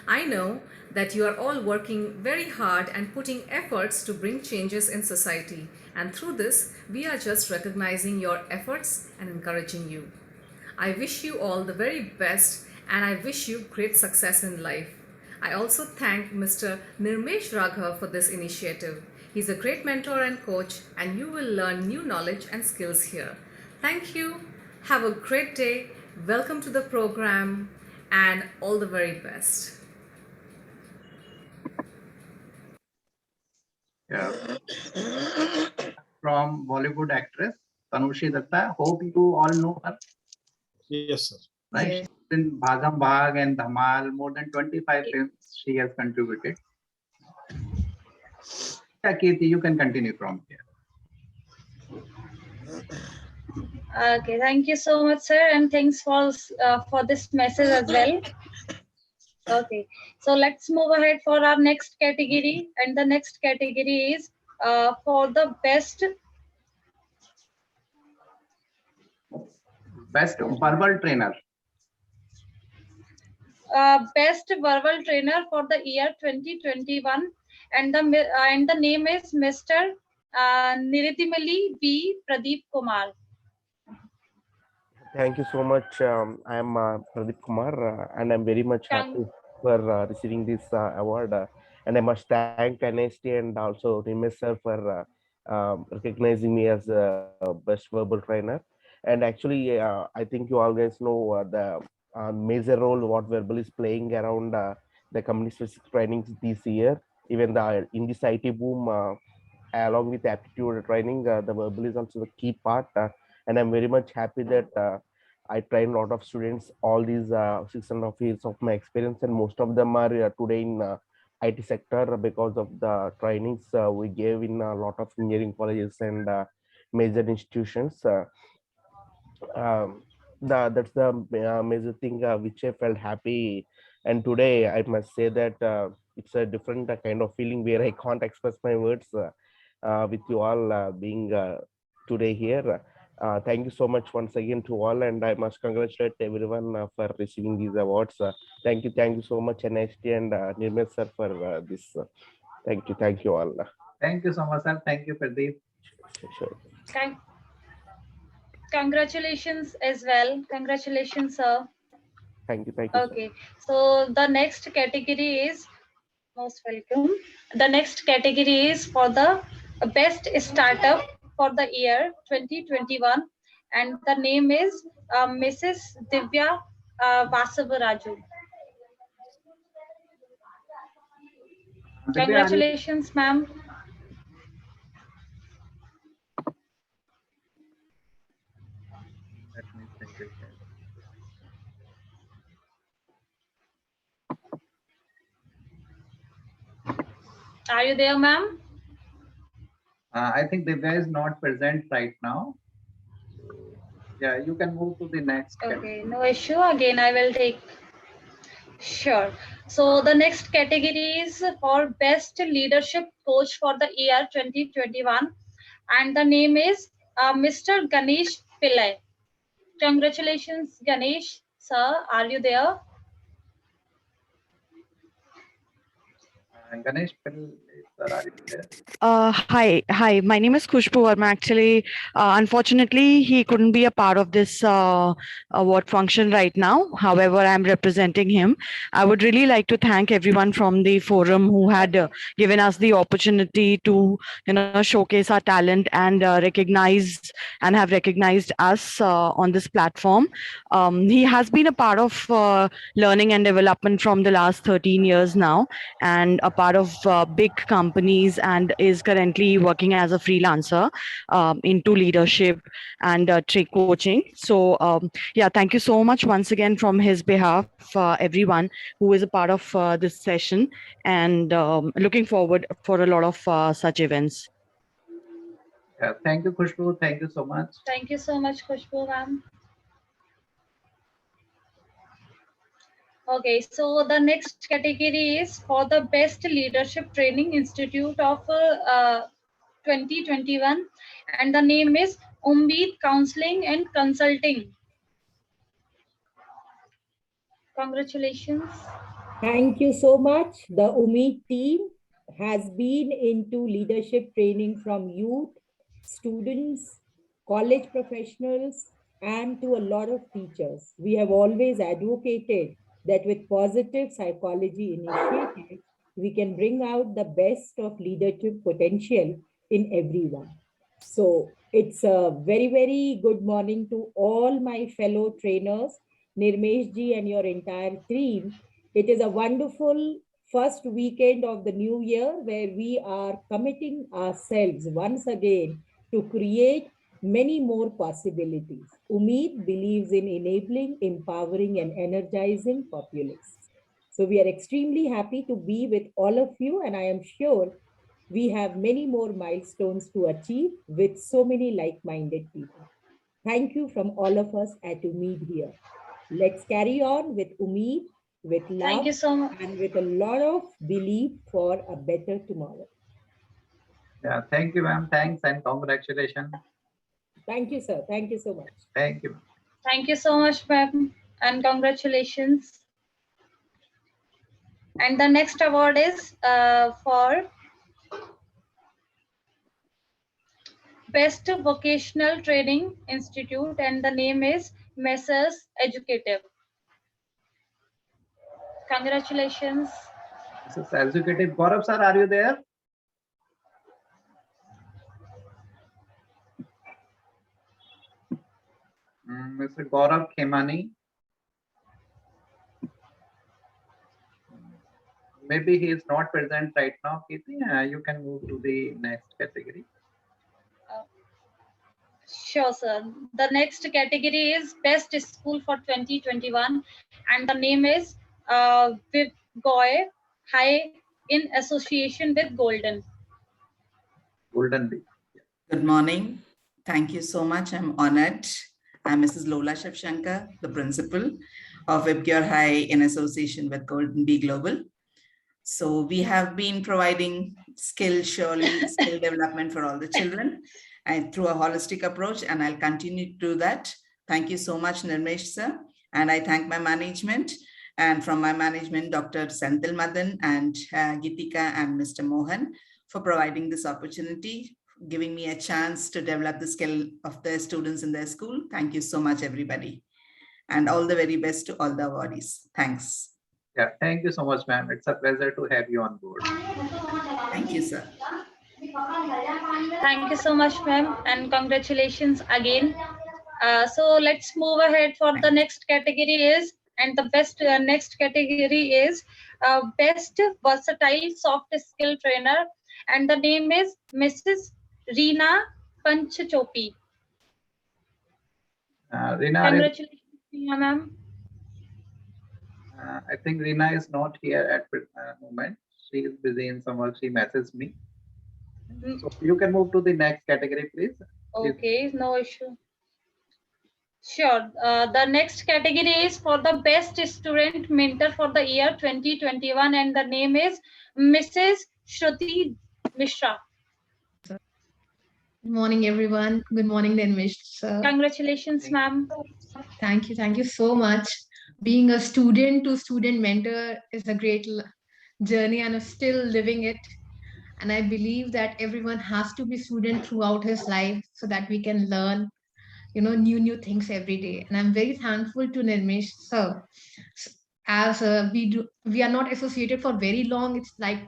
I know that you are all working very hard and putting efforts to bring changes in society. And through this, we are just recognizing your efforts and encouraging you. I wish you all the very best and I wish you great success in life. I also thank Mr. Nirmesh Raghav for this initiative. He's a great mentor and coach and you will learn new knowledge and skills here. Thank you. Have a great day. Welcome to the program and all the very best. Yeah. From Bollywood actress Tanushi Datta. Hope you all know her. Yes, sir. Right? Yes. In Bhagam Bhag and Dhamal, more than 25 films she has contributed. Yeah, Kirti, you can continue from here. Okay, thank you so much, sir, and thanks for this message as well. Okay, so let's move ahead for our next category, and the next category is for the best verbal trainer. Best verbal trainer for the year 2021, and the name is Mr. Niridimali B. Pradeep Kumar. Thank you so much. I am Pradeep Kumar, and I'm very much happy for receiving this award. And I must thank NIST and also Nirmesh sir for recognizing me as a best verbal trainer. And actually, I think you all guys know the major role what verbal is playing around the company-specific trainings this year. Even in this IT boom, along with aptitude training, the verbal is also the key part. And I'm very much happy that I train a lot of students all these 6.5 years of my experience, and most of them are today in IT sector because of the trainings we gave in a lot of engineering colleges and major institutions. That's the major thing which I felt happy. And today I must say that it's a different kind of feeling where I can't express my words with you all being today here. Thank you so much once again to all, and I must congratulate everyone for receiving these awards. Thank you so much, NIST and Nirmesh sir for this. Thank you all. Thank you so much, sir. Thank you, Pradeep. Sure. Congratulations as well. Congratulations, sir. Thank you. Okay, so the next category is most welcome. The next category is for the best startup for the year 2021, and the name is Mrs. Divya Vasavaraju. Congratulations, ma'am. Are you there, ma'am? I think Divya is not present right now. Yeah, you can move to the next. Okay, no issue. Again, I will take. Sure. So the next category is for Best Leadership Coach for the year 2021. And the name is Mr. Ganesh Pillai. Congratulations, Ganesh. Sir, are you there? Ganesh, sir, are you there? Hi. My name is Khushbu Verma. Actually, unfortunately, he couldn't be a part of this award function right now. However, I'm representing him. I would really like to thank everyone from the forum who had given us the opportunity to, showcase our talent and have recognized us on this platform. He has been a part of learning and development from the last 13 years now, and a part of big companies, and is currently working as a freelancer into leadership and trick coaching. So yeah, thank you so much once again from his behalf, everyone who is a part of this session, and looking forward for a lot of such events. Yeah, thank you, Khushbu. Thank you so much. Thank you so much, Khushbu, ma'am. Okay, so the next category is for the Best Leadership Training Institute of 2021, and the name is Ummeed Counseling and Consulting. Congratulations. Thank you so much. The Ummeed team has been into leadership training from youth, students, college professionals, and to a lot of teachers. We have always advocated that with positive psychology initiatives, we can bring out the best of leadership potential in everyone. So it's a very, very good morning to all my fellow trainers, Nirmesh ji and your entire team. It is a wonderful first weekend of the new year where we are committing ourselves once again to create many more possibilities. Ummeed believes in enabling, empowering, and energizing populace. So we are extremely happy to be with all of you, and I am sure we have many more milestones to achieve with so many like-minded people. Thank you from all of us at Ummeed here. Let's carry on with Ummeed, with love, Thank you so much, and with a lot of belief for a better tomorrow. Yeah, thank you, ma'am. Thanks and congratulations. Thank you, sir. Thank you so much. Thank you. Thank you so much, ma'am, and congratulations. And the next award is for Best Vocational Training Institute, and the name is Messrs Educative. Congratulations. This is Executive Gaurav sir, are you there? Mr. Gaurav Khemani. Maybe he is not present right now. Kirti, you can move to the next category. Sure, sir. The next category is Best School for 2021, and the name is Vivgoy High in association with Golden. Golden Bee. Good morning. Thank you so much. I'm honored. I'm Mrs. Lola Shivshankar, the principal of Vibgyor High in association with Golden Bee Global. So we have been providing skill development for all the children and through a holistic approach, and I'll continue to do that. Thank you so much, Nirmesh sir. And I thank my management, and from my management, Dr. Senthil Madan and Gitika and Mr. Mohan for providing this opportunity, giving me a chance to develop the skill of the students in their school. Thank you so much, everybody. And all the very best to all the awardees. Thanks. Yeah, thank you so much, ma'am. It's a pleasure to have you on board. Thank you, sir. Thank you so much, ma'am, and congratulations again. So let's move ahead for the next category is And the best next category is best versatile soft skill trainer, and the name is Mrs. Reena Panchchopi. Reena, Congratulations, ma'am. I think Reena is not here at the moment. She is busy in some work. She messaged me. So you can move to the next category, please. Okay, no issue. Sure. The next category is for the best student mentor for the year 2021, and the name is Mrs. Shruti Mishra. Good morning, everyone. Good morning, Nirmish sir. Congratulations, ma'am. Thank you. Thank you so much. Being a student to student mentor is a great journey, and I'm still living it. And I believe that everyone has to be student throughout his life so that we can learn, new things every day. And I'm very thankful to Nirmish sir. As we are not associated for very long. It's like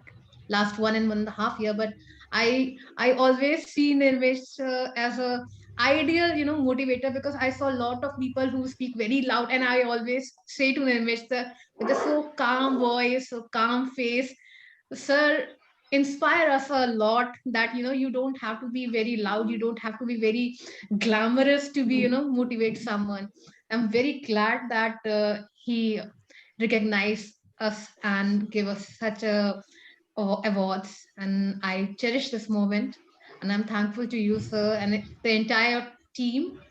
last 1.5 years, but I always see Nirmish as a ideal, motivator, because I saw a lot of people who speak very loud, and I always say to Nirmish sir, with a so calm voice, so calm face, sir, inspire us a lot that you don't have to be very loud, you don't have to be very glamorous to be motivate someone. I'm very glad that he recognized us and give us such a awards, and I cherish this moment, and I'm thankful to you, sir, and the entire team,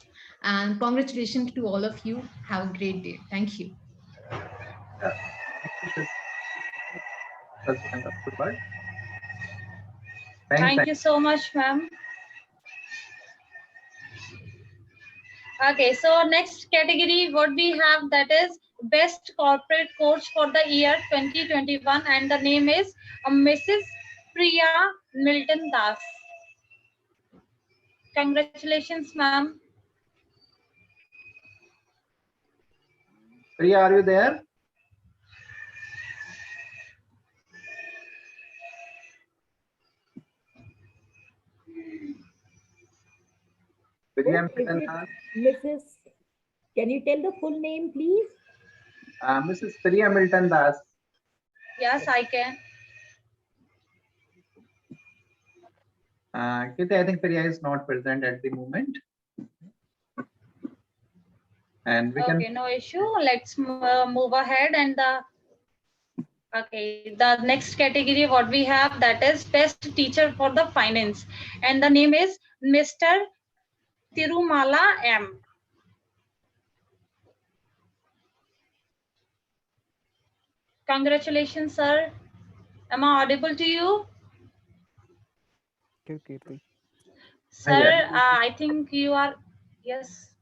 and congratulations to all of you. Have a great day. Thank you. Thank you so much, ma'am. Okay, so next category what we have, that is best corporate coach for the year 2021, and the name is Mrs. Priya Milton Das. Congratulations, ma'am. Priya, are you there? Mrs. Can you tell the full name, please? Mrs. Priya Milton Das. Yes, I can. Kirti, I think Priya is not present at the moment. And we Okay, no issue. Let's move ahead, and the next category what we have, that is best teacher for the finance, and the name is Mr. Tirumala M. Congratulations, sir. Am I audible to you? Kirti. Sir, I think you are, yes.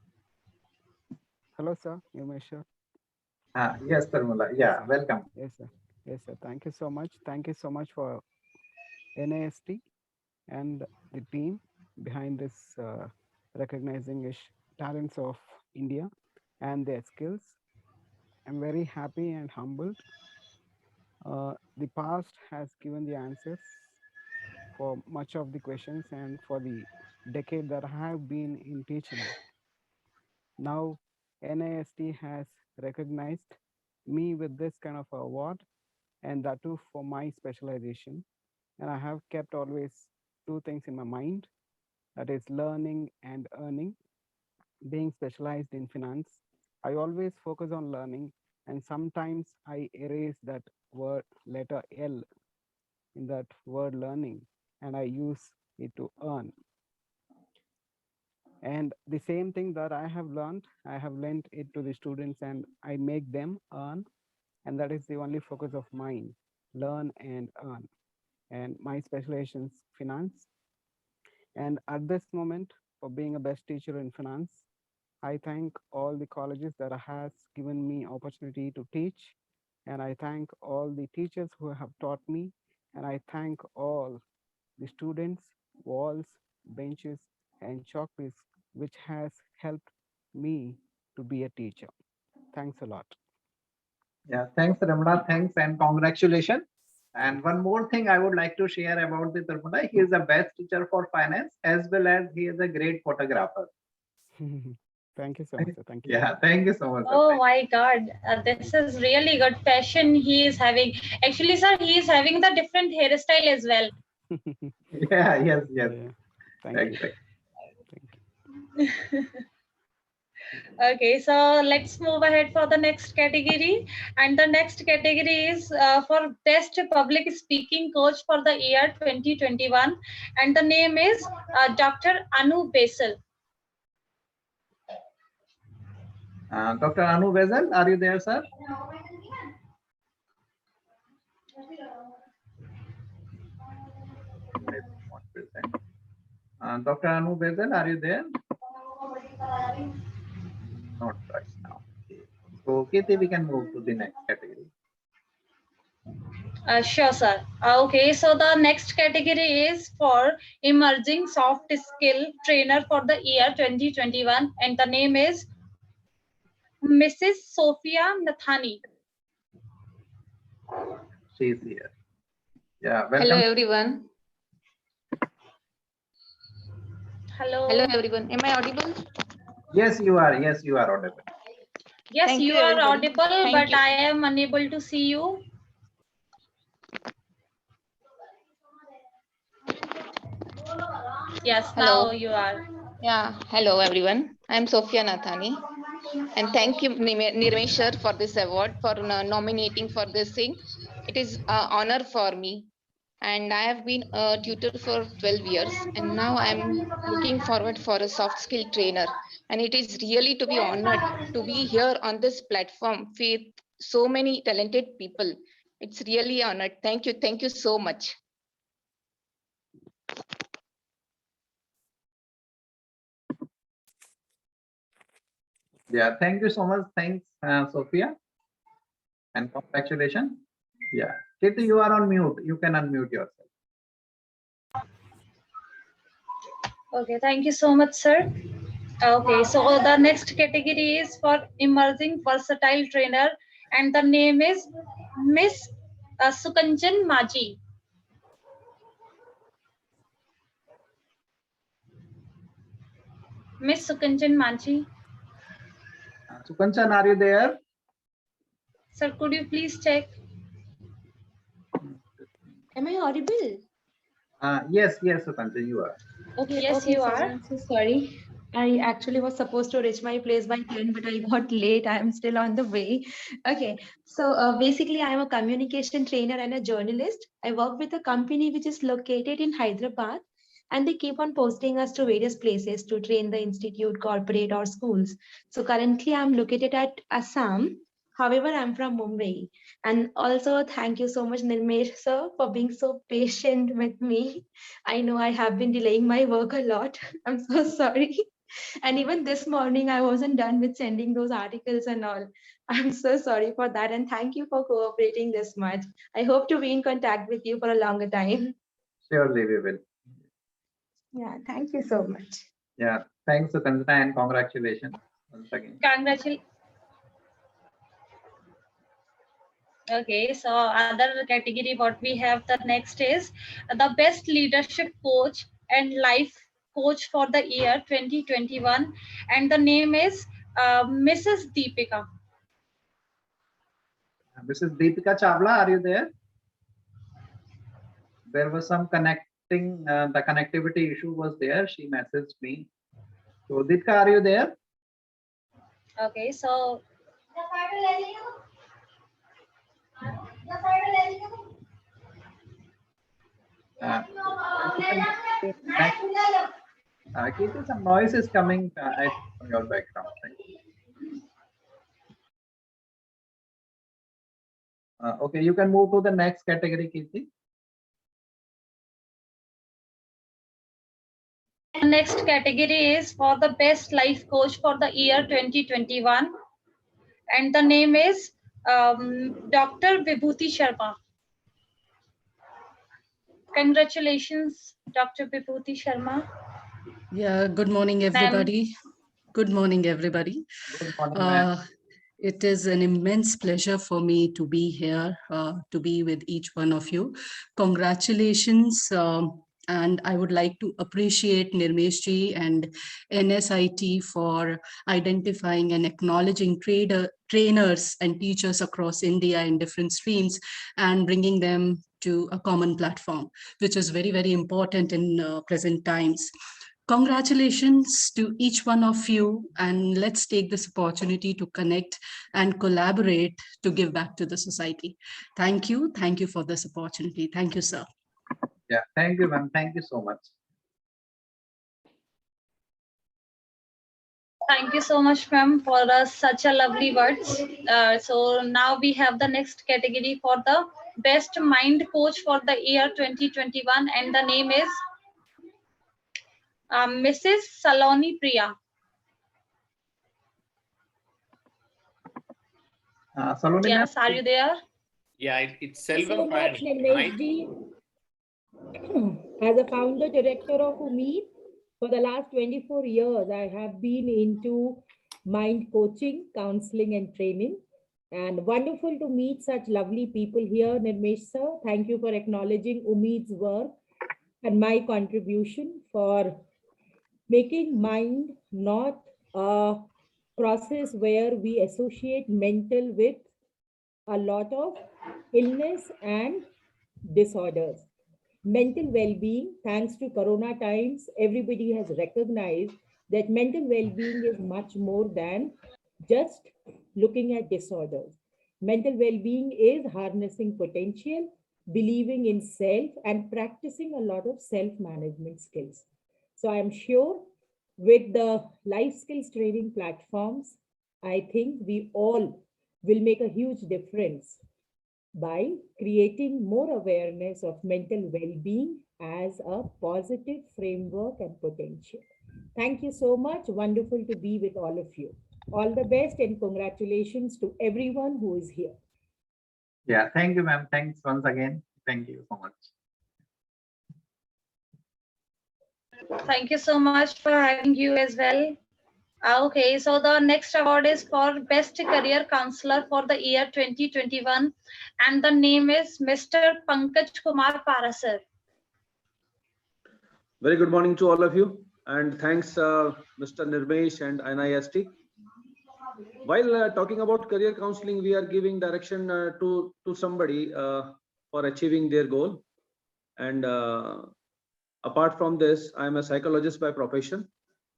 Hello, sir. You may sure. Yes, Tirumala. Yeah, welcome. Yes, sir. Yes, sir. Thank you so much. Thank you so much for NAST and the team behind this recognizing talents of India and their skills. I'm very happy and humbled. The past has given the answers for much of the questions and for the decade that I have been in teaching. Now, NIST has recognized me with this kind of award, and that too for my specialization. And I have kept always two things in my mind, that is learning and earning. Being specialized in finance, I always focus on learning, and sometimes I erase that word letter L in that word learning, and I use it to earn. And the same thing that I have learned, I have lent it to the students, and I make them earn. And that is the only focus of mine, learn and earn. And my specialization is finance. And at this moment, for being a best teacher in finance, I thank all the colleges that has given me opportunity to teach. And I thank all the teachers who have taught me. And I thank all the students, walls, benches, and chalkpieces, which has helped me to be a teacher. Thanks a lot. Yeah, thanks, Ramana. Thanks and congratulations. And one more thing I would like to share about the Tirumala. He is the best teacher for finance, as well as he is a great photographer. Thank you so much, sir. Thank you. Yeah, thank you so much. Sir. Oh my God, this is really good passion he is having. Actually, sir, he is having the different hairstyle as well. Yeah, yes. Thank you. Okay, so let's move ahead for the next category. And the next category is for Best Public Speaking Coach for the year 2021. And the name is Dr. Anu Basil. Dr. Anu Basil, are you there, sir? Dr. Anu Basil, are you there? Not right now. So, Kirti, we can move to the next category. Sure, sir. Okay, so the next category is for Emerging Soft Skill Trainer for the year 2021. And the name is Mrs. Sophia Nathani. She's here. Yeah, welcome. Hello, everyone. Hello. Hello, everyone. Am I audible? Yes, you are. Yes, you are audible. Yes, Thank you you, are everybody. audible, Thank but you. I am unable to see you. Yes, Hello. now you are. Yeah. Hello, everyone. I am Sophia Nathani. And thank you, Nirmesh sir, for this award, for nominating for this thing. It is an honor for me. And I have been a tutor for 12 years. And now I'm looking forward for a soft skill trainer. And it is really to be honored to be here on this platform with so many talented people. It's really honored. Thank you. Thank you so much. Yeah, thank you so much. Thanks, Sophia. And congratulations. Yeah. Kirti, you are on mute. You can unmute yourself. Okay, thank you so much, sir. Okay, so the next category is for Emerging Versatile Trainer, and the name is Miss Sukanchan Maji. Miss Sukanchan Maji. Sukanchan, are you there? Sir, could you please check? Am I audible? Yes, Sukanchan, you are. Okay, Yes, okay, you sir. are. I'm so sorry. I actually was supposed to reach my place by 10, but I got late. I am still on the way. Okay, so basically, I am a communication trainer and a journalist. I work with a company which is located in Hyderabad, and they keep on posting us to various places to train the institute, corporate, or schools. So currently, I'm located at Assam. However, I'm from Mumbai. And also, thank you so much, Nirmesh sir, for being so patient with me. I know I have been delaying my work a lot. I'm so sorry. And even this morning, I wasn't done with sending those articles and all. I'm so sorry for that. And thank you for cooperating this much. I hope to be in contact with you for a longer time. Surely we will. Yeah, thank you so much. Yeah, thanks, Sukanchan, and congratulations once again. Congratulations. Okay, so other category what we have the next is the best leadership coach and life coach for the year 2021, and the name is Mrs. Deepika. Mrs. Deepika Chawla, are you there? There was some connecting, the connectivity issue was there. She messaged me. So Deepika, are you there? Okay, so Kirti, some noise is coming from your background. Okay, you can move to the next category, Kirti. the next category is for the best life coach for the year 2021, and the name is Dr. Vibhuti Sharma. Congratulations, Dr. Vibhuti Sharma. Yeah, good morning, everybody. Good morning, everybody. Good morning, ma'am. It is an immense pleasure for me to be here, to be with each one of you. Congratulations And I would like to appreciate Nirmesh ji and NSIT for identifying and acknowledging trainers and teachers across India in different streams and bringing them to a common platform, which is very, very important in present times. Congratulations to each one of you, and let's take this opportunity to connect and collaborate to give back to the society. Thank you. Thank you for this opportunity. Thank you, sir. Yeah, thank you, ma'am. Thank you so much. Thank you so much, ma'am, for such a lovely words. So now we have the next category for the best mind coach for the year 2021, and the name is Mrs. Saloni Priya. Saloni, yes, are you there? Yeah, it's Thank you so Selvam. much, Nirmesh ji. As a founder director of UMEED, for the last 24 years, I have been into mind coaching, counseling, and training. And wonderful to meet such lovely people here, Nirmesh sir. Thank you for acknowledging UMEED's work and my contribution for making mind not a process where we associate mental with a lot of illness and disorders. Mental well-being, thanks to Corona times, everybody has recognized that mental well-being is much more than just looking at disorders. Mental well-being is harnessing potential, believing in self, and practicing a lot of self-management skills. So I'm sure with the life skills training platforms, I think we all will make a huge difference by creating more awareness of mental well-being as a positive framework and potential. Thank you so much. Wonderful to be with all of you. All the best and congratulations to everyone who is here. Yeah, thank you, ma'am. Thanks once again. Thank you so much. Thank you so much for having you as well. Okay, so the next award is for Best Career Counselor for the year 2021, and the name is Mr. Pankaj Kumar Parasar. Very good morning to all of you, and thanks Mr. Nirmesh and NIST. While talking about career counseling, we are giving direction to somebody for achieving their goal. And apart from this, I am a psychologist by profession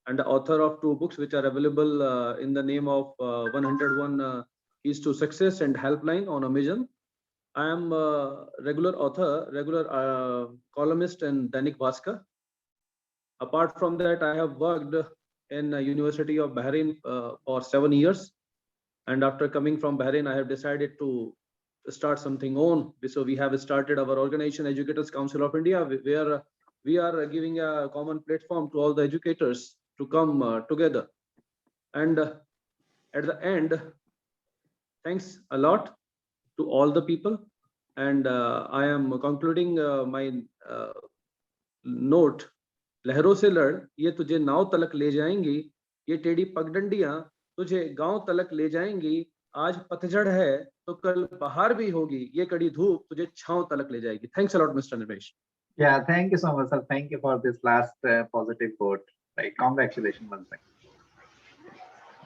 and the author of 2 books which are available in the name of 101 Keys to Success and Helpline on Amazon. I am a regular author, regular columnist in Dainik Bhaskar. Apart from that, I have worked in University of Bahrain for 7 years. And after coming from Bahrain, I have decided to start something on. So we have started our organization, Educators Council of India, where we are giving a common platform to all the educators to come together. And at the end, thanks a lot to all the people. And I am concluding my note. लहरों से लड़, ये तुझे नाव तलक ले जाएंगी, ये टेढ़ी पगडंडियां तुझे गांव तलक ले जाएंगी, आज पतझड़ है तो कल बहार भी होगी, ये कड़ी धूप तुझे छांव तलक ले जाएगी. Thanks a lot, Mr. Nirmesh. Yeah, thank you so much, sir. Thank you for this last positive quote. Right, congratulations once again.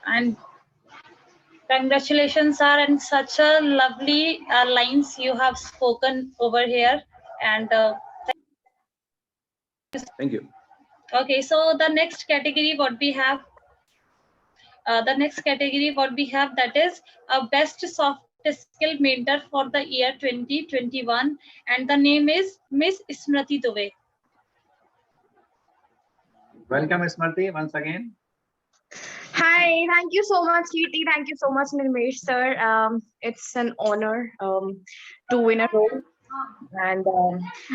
And congratulations, sir, and such a lovely lines you have spoken over here. And thank you. Okay, so the next category what we have, that is a best soft skill mentor for the year 2021, and the name is Miss Smriti Dubey. Welcome, Smriti, once again. Hi, thank you so much, Kirti. Thank you so much, Nirmesh sir. It's an honor to win a role. And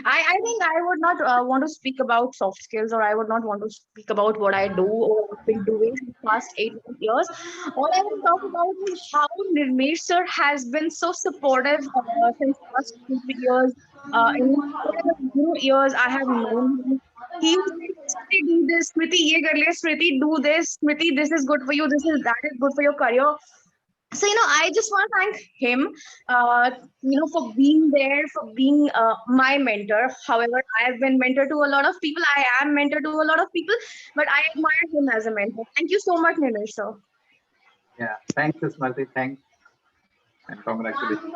I think I would not want to speak about soft skills, or I would not want to speak about what I do or what I've been doing in the past 8 years. All I will talk about is how Nirmesh sir has been so supportive since last 2 years. In whatever years I have known him, he Smriti, do this, Smriti, ye kar le, Smriti, do this, Smriti, this is good for you, that is good for your career. So, I just want to thank him, for being there, for being my mentor. However, I have been mentor to a lot of people. I am mentor to a lot of people, but I admire him as a mentor. Thank you so much, Nilesh sir. Yeah, thanks, Smriti. Thanks and congratulations.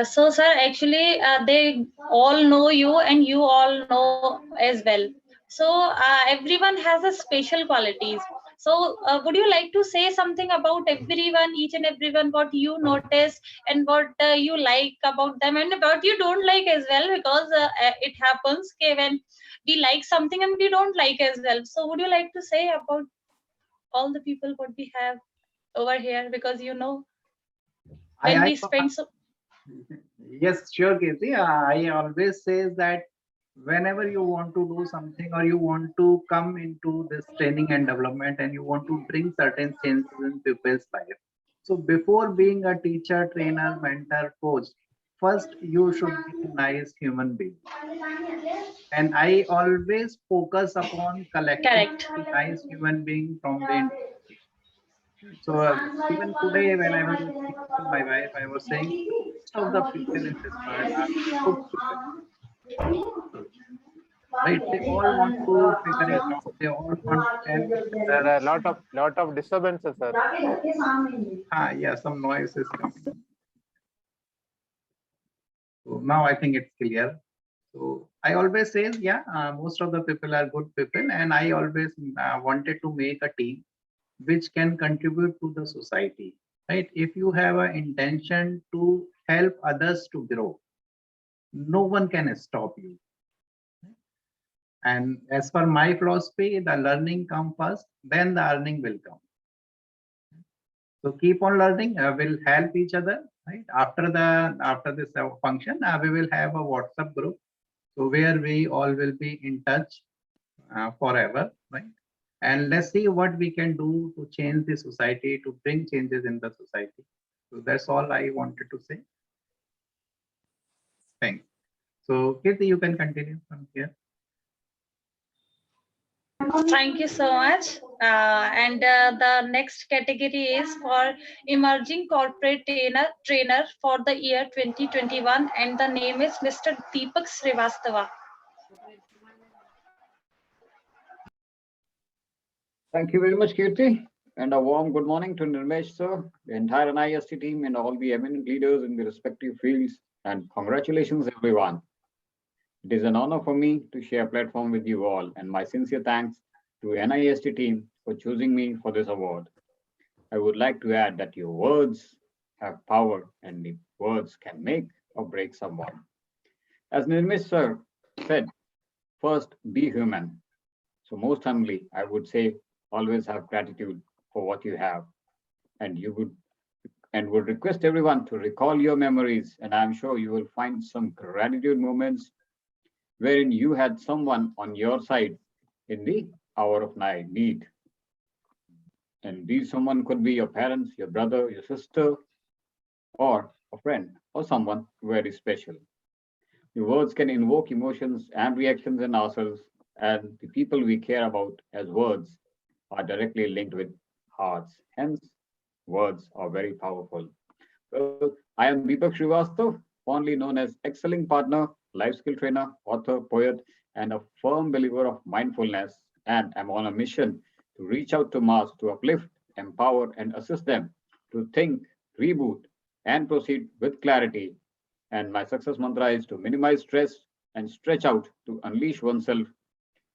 So, sir, actually, they all know you and you all know as well. So, everyone has a special qualities. So, would you like to say something about everyone, each and everyone, what you notice and what you like about them and what you don't like as well? Because it happens when we like something and we don't like as well. So, would you like to say about all the people what we have over here? Because when we spend so. Yes, sure, Kirti. I always say that whenever you want to do something or you want to come into this training and development and you want to bring certain changes in people's life. So before being a teacher, trainer, mentor, coach, first you should be a nice human being. And I always focus upon collecting nice human being from the industry. So even today, when I was speaking to my wife, I was saying most of the people in this world are good people. Right? They all want to figure it out. They all want to help each There other. are lot of disturbances, sir. Yeah, some noise is coming. So now I think it's clear. So I always say, most of the people are good people, and I always wanted to make a team which can contribute to the society. Right? If you have an intention to help others to grow, no one can stop you. And as per my philosophy, the learning comes first, then the earning will come. So keep on learning. We'll help each other. Right after this function, we will have a WhatsApp group, so where we all will be in touch forever. Right, and let's see what we can do to change the society, to bring changes in the society. So that's all I wanted to say. Thanks. So Kirti, you can continue from here. Thank you so much. And the next category is for emerging corporate trainer for the year 2021, and the name is Mr. Deepak Srivastava. Thank you very much, Kirti, and a warm good morning to Nirmesh sir, the entire NIST team, and all the eminent leaders in the respective fields. And congratulations, everyone. It is an honor for me to share a platform with you all, and my sincere thanks to NIST team for choosing me for this award. I would like to add that your words have power, and the words can make or break someone. As Nirmesh sir said, first be human. So most humbly, I would say always have gratitude for what you have, and would request everyone to recall your memories, and I'm sure you will find some gratitude moments wherein you had someone on your side in the hour of need. And these someone could be your parents, your brother, your sister, or a friend, or someone very special. Your words can invoke emotions and reactions in ourselves, and the people we care about as words are directly linked with hearts. Hence, words are very powerful. Well, I am Deepak Srivastava, fondly known as Excelling Partner, life skill trainer, author, poet, and a firm believer of mindfulness, and I'm on a mission to reach out to mass to uplift, empower, and assist them to think, reboot, and proceed with clarity. And my success mantra is to minimize stress and stretch out to unleash oneself,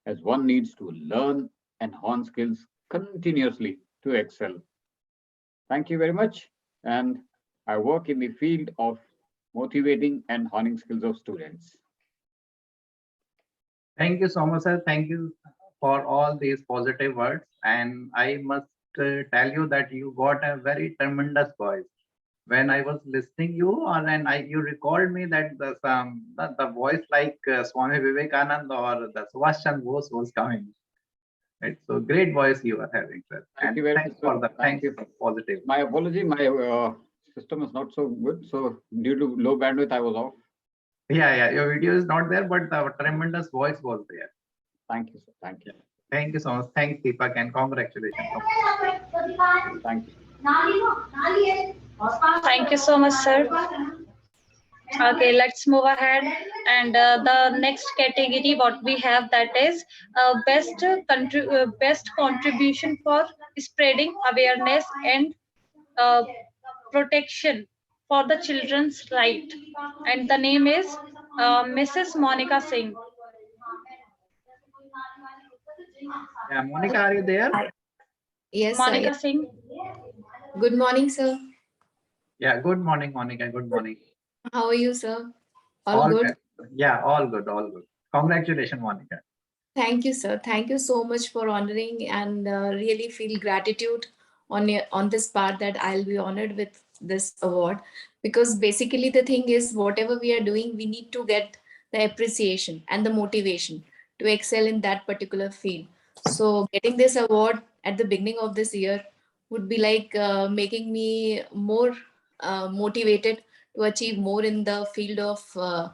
as one needs to learn and hone skills continuously to excel. Thank you very much. And I work in the field of motivating and honing skills of students. Thank you so much, sir. Thank you for all these positive words. And I must tell you that you got a very tremendous voice. When I was listening you, you recalled me that the voice like Swami Vivekananda or the Subhash Chandra Bose was coming. Right, so great voice you are having, sir. Thank you very much. Thank you for positive. My apology, my system is not so good. So due to low bandwidth, I was off. Yeah, your video is not there, but the tremendous voice was there. Thank you, sir. Thank you. Thank you so much. Thanks, Deepak, and congratulations. Thank you. Thank you so much, sir. Okay, let's move ahead. And the next category, what we have, that is best contribution for spreading awareness and protection for the children's right. And the name is Mrs. Monica Singh. Yeah, Monica, are you there? Yes, Monica Singh. Good morning, sir. Yeah, good morning, Monica. Good morning. How are you, sir? All good? Yeah, all good, all good. Congratulations, Monica. Thank you, sir. Thank you so much for honoring, and really feel gratitude on this part that I'll be honored with this award, because basically the thing is, whatever we are doing, we need to get the appreciation and the motivation to excel in that particular field. So getting this award at the beginning of this year would be like making me more motivated to achieve more in the field of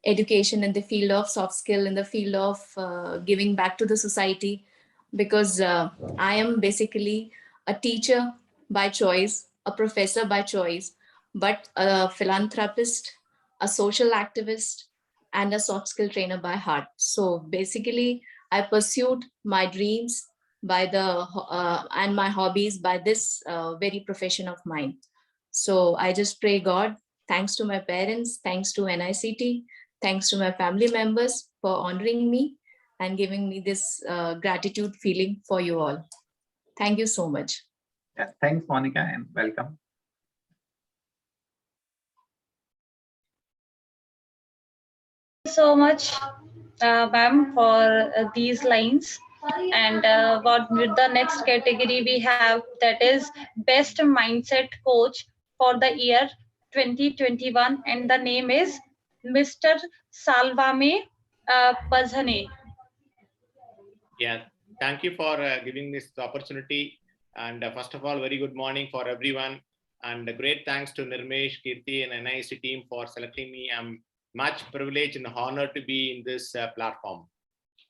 education, in the field of soft skill, in the field of giving back to the society, because I am basically a teacher by choice, a professor by choice, but a philanthropist, a social activist, and a soft skill trainer by heart. So basically, I pursued my dreams by and my hobbies by this very profession of mine. So I just pray God, thanks to my parents, thanks to NICT, thanks to my family members for honoring me and giving me this gratitude feeling for you all. Thank you so much. Yeah, thanks, Monica, and welcome. Thank you so much, ma'am, for these lines. And what with the next category we have, that is best mindset coach for the year 2021, and the name is Mr. Salvame Pazhane. Yeah, thank you for giving this opportunity. And first of all, very good morning for everyone. And a great thanks to Nirmesh, Kirti, and NIC team for selecting me. I'm much privileged and honored to be in this platform.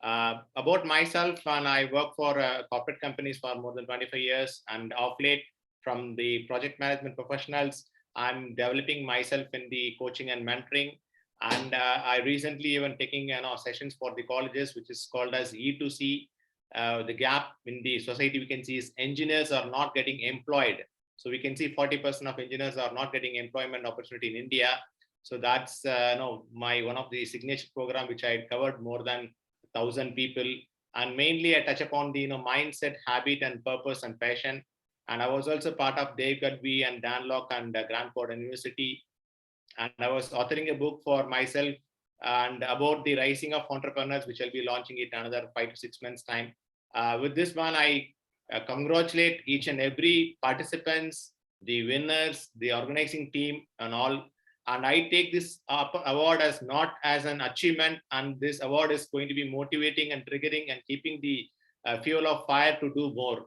About myself, and I work for corporate companies for more than 25 years. And of late, from the project management professionals, I'm developing myself in the coaching and mentoring. And I recently even taking sessions for the colleges, which is called as E2C. The gap in the society we can see is engineers are not getting employed. So we can see 40% of engineers are not getting employment opportunity in India. So that's my one of the signature program, which I had covered more than 1,000 people. And mainly I touch upon the mindset, habit, and purpose and passion. And I was also part of Dave Gadby and Dan Locke and Grant Thornton University. And I was authoring a book for myself and about the rising of entrepreneurs, which I'll be launching it another 5 to 6 months time. With this one, I congratulate each and every participants, the winners, the organizing team, and all. And I take this award as not as an achievement, and this award is going to be motivating and triggering and keeping the fuel of fire to do more.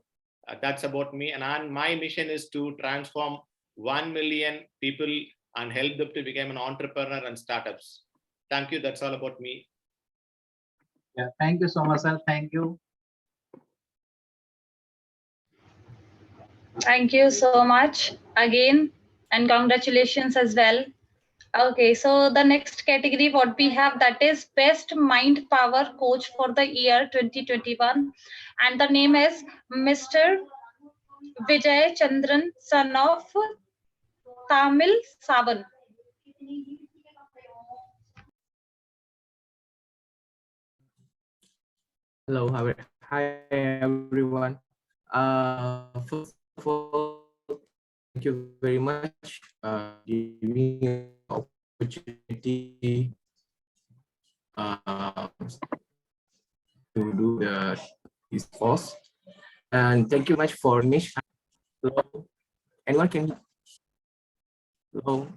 That's about me. And my mission is to transform 1 million people and help them to become an entrepreneur and startups. Thank you. That's all about me. Yeah, thank you so much, sir. Thank you. Thank you so much again, and congratulations as well. Okay, so the next category what we have, that is best mind power coach for the year 2021, and the name is Mr. Vijay Chandran, son of Tamil Savan. Hello, hi everyone. First of all, thank you very much giving me an opportunity to do this course. And thank you much for Nish. Hello, anyone can? Hello.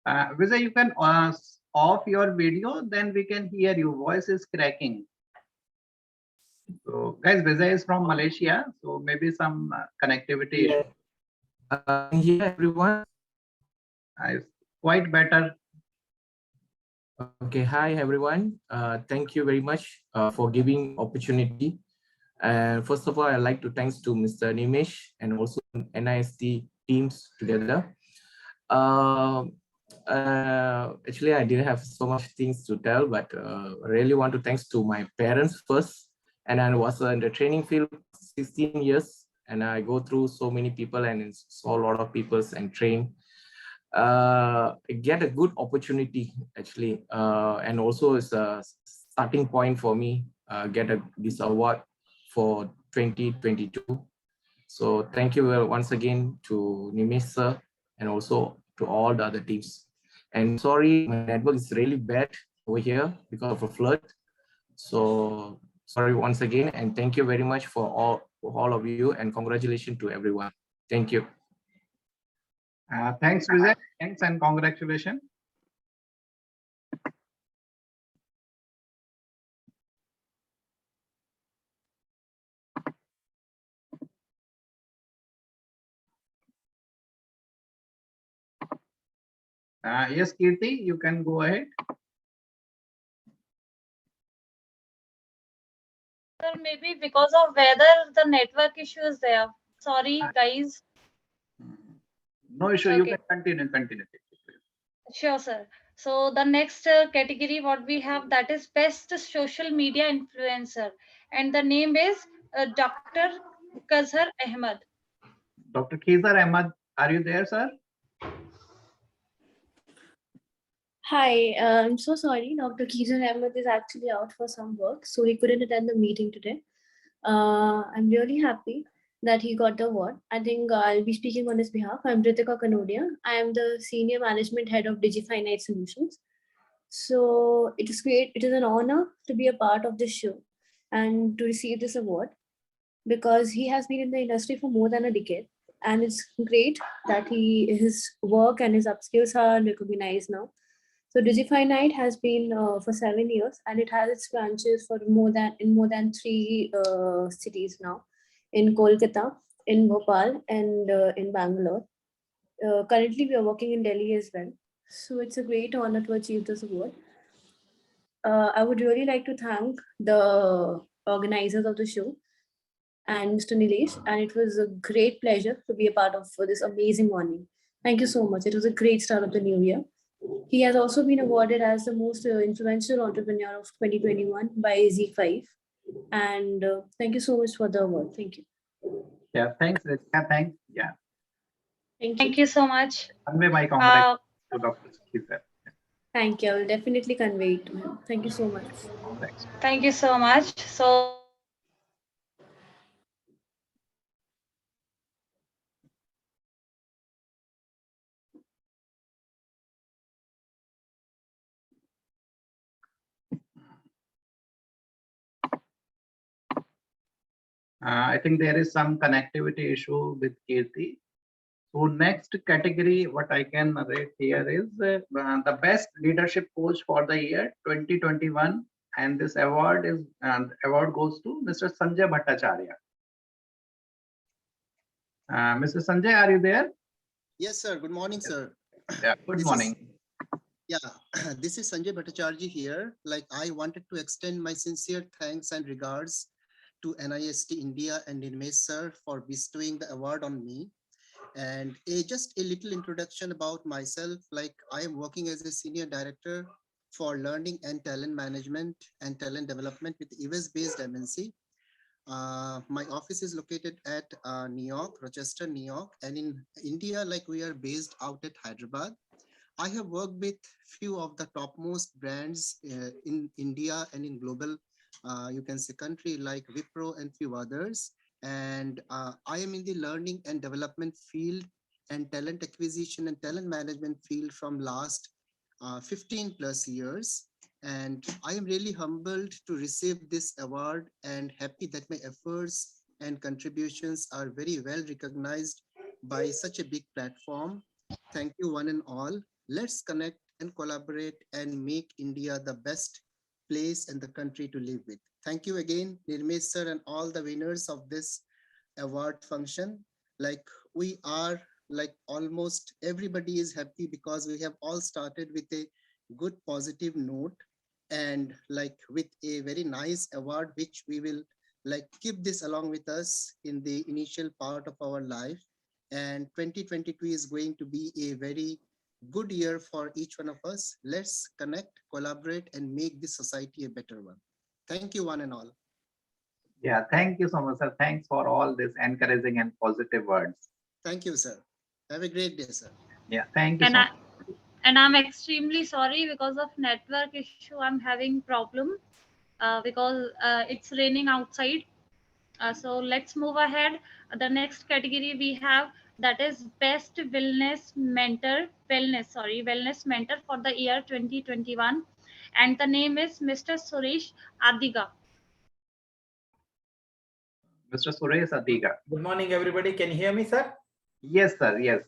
Vijay, you can off your video, then we can hear you. Voice is cracking. So, guys, Vijay is from Malaysia, so maybe some connectivity. Yeah. Here, everyone. Quite better. Okay, hi everyone. Thank you very much for giving opportunity. And first of all, I'd like to thanks to Mr. Nimesh and also NIST teams together. Actually, I didn't have so much things to tell, but I really want to thanks to my parents first. And I was in the training field 16 years, and I go through so many people and saw a lot of people and train. Get a good opportunity actually, and also it's a starting point for me. Get this award for 2022. So thank you once again to Nimesh sir and also to all the other teams. And sorry, my network is really bad over here because of a flood. So sorry once again, and thank you very much for all of you, and congratulations to everyone. Thank you. Thanks, Vijay. Thanks and congratulations. Yes, Kirti, you can go ahead. Sir, maybe because of weather, the network issue is there. Sorry, guys. No issue. You can continue. Sure, sir. So the next category what we have, that is best social media influencer, and the name is Dr. Kazhar Ahmed. Dr. Khizar Ahmed, are you there, sir? Hi, I'm so sorry. Dr. Khizar Ahmed is actually out for some work, so he couldn't attend the meeting today. I'm really happy that he got the award. I think I'll be speaking on his behalf. I'm Ritika Kanodia. I am the Senior Management Head of DigiFinite Solutions. So it is great. It is an honor to be a part of this show and to receive this award because he has been in the industry for more than a decade. And it's great that his work and his upskills are recognized now. So DigiFinite has been for 7 years, and it has its branches for more than 3 cities now, in Kolkata, in Bhopal, and in Bangalore. Currently, we are working in Delhi as well. So it's a great honor to achieve this award. I would really like to thank the organizers of the show and Mr. Nilesh, and it was a great pleasure to be a part of this amazing morning. Thank you so much. It was a great start of the new year. He has also been awarded as the most influential entrepreneur of 2021 by Z5. And thank you so much for the award. Thank you. Yeah, thanks, Ritika. Thanks. Yeah. Thank you so much. Convey my congratulations to Dr. Khizar. Thank you. I will definitely convey it to him. Thank you so much. Thanks. Thank you so much. So I think there is some connectivity issue with Kirti. So next category, what I can rate here is the best leadership coach for the year 2021, and this award goes to Mr. Sanjay Bhattacharya. Mr. Sanjay, are you there? Yes, sir. Good morning, sir. Yeah. Good morning. This is Sanjay Bhattacharya here. Like, I wanted to extend my sincere thanks and regards to NIST India and Nimesh sir for bestowing the award on me. And just a little introduction about myself. Like, I am working as a senior director for learning and talent management and talent development with US-based MNC. My office is located at New York, Rochester, New York, and in India, like, we are based out at Hyderabad. I have worked with few of the topmost brands in India and in global, you can say, country like Wipro and few others. And I am in the learning and development field and talent acquisition and talent management field from last 15 plus years. And I am really humbled to receive this award and happy that my efforts and contributions are very well recognized by such a big platform. Thank you, one and all. Let's connect and collaborate and make India the best place and the country to live with. Thank you again, Nimesh sir, and all the winners of this award function. Like, we are, like, almost everybody is happy because we have all started with a good positive note, and like with a very nice award, which we will like keep this along with us in the initial part of our life. And 2022 is going to be a very good year for each one of us. Let's connect, collaborate, and make this society a better one. Thank you, one and all. Yeah, thank you so much, sir. Thanks for all this encouraging and positive words. Thank you, sir. Have a great day, sir. Yeah, thank you so much. And I'm extremely sorry because of network issue. I'm having problem because it's raining outside. So let's move ahead. The next category we have, that is best wellness mentor for the year 2021, and the name is Mr. Suresh Adiga. Mr. Suresh Adiga. Good morning, everybody. Can you hear me, sir? Yes, sir. Yes.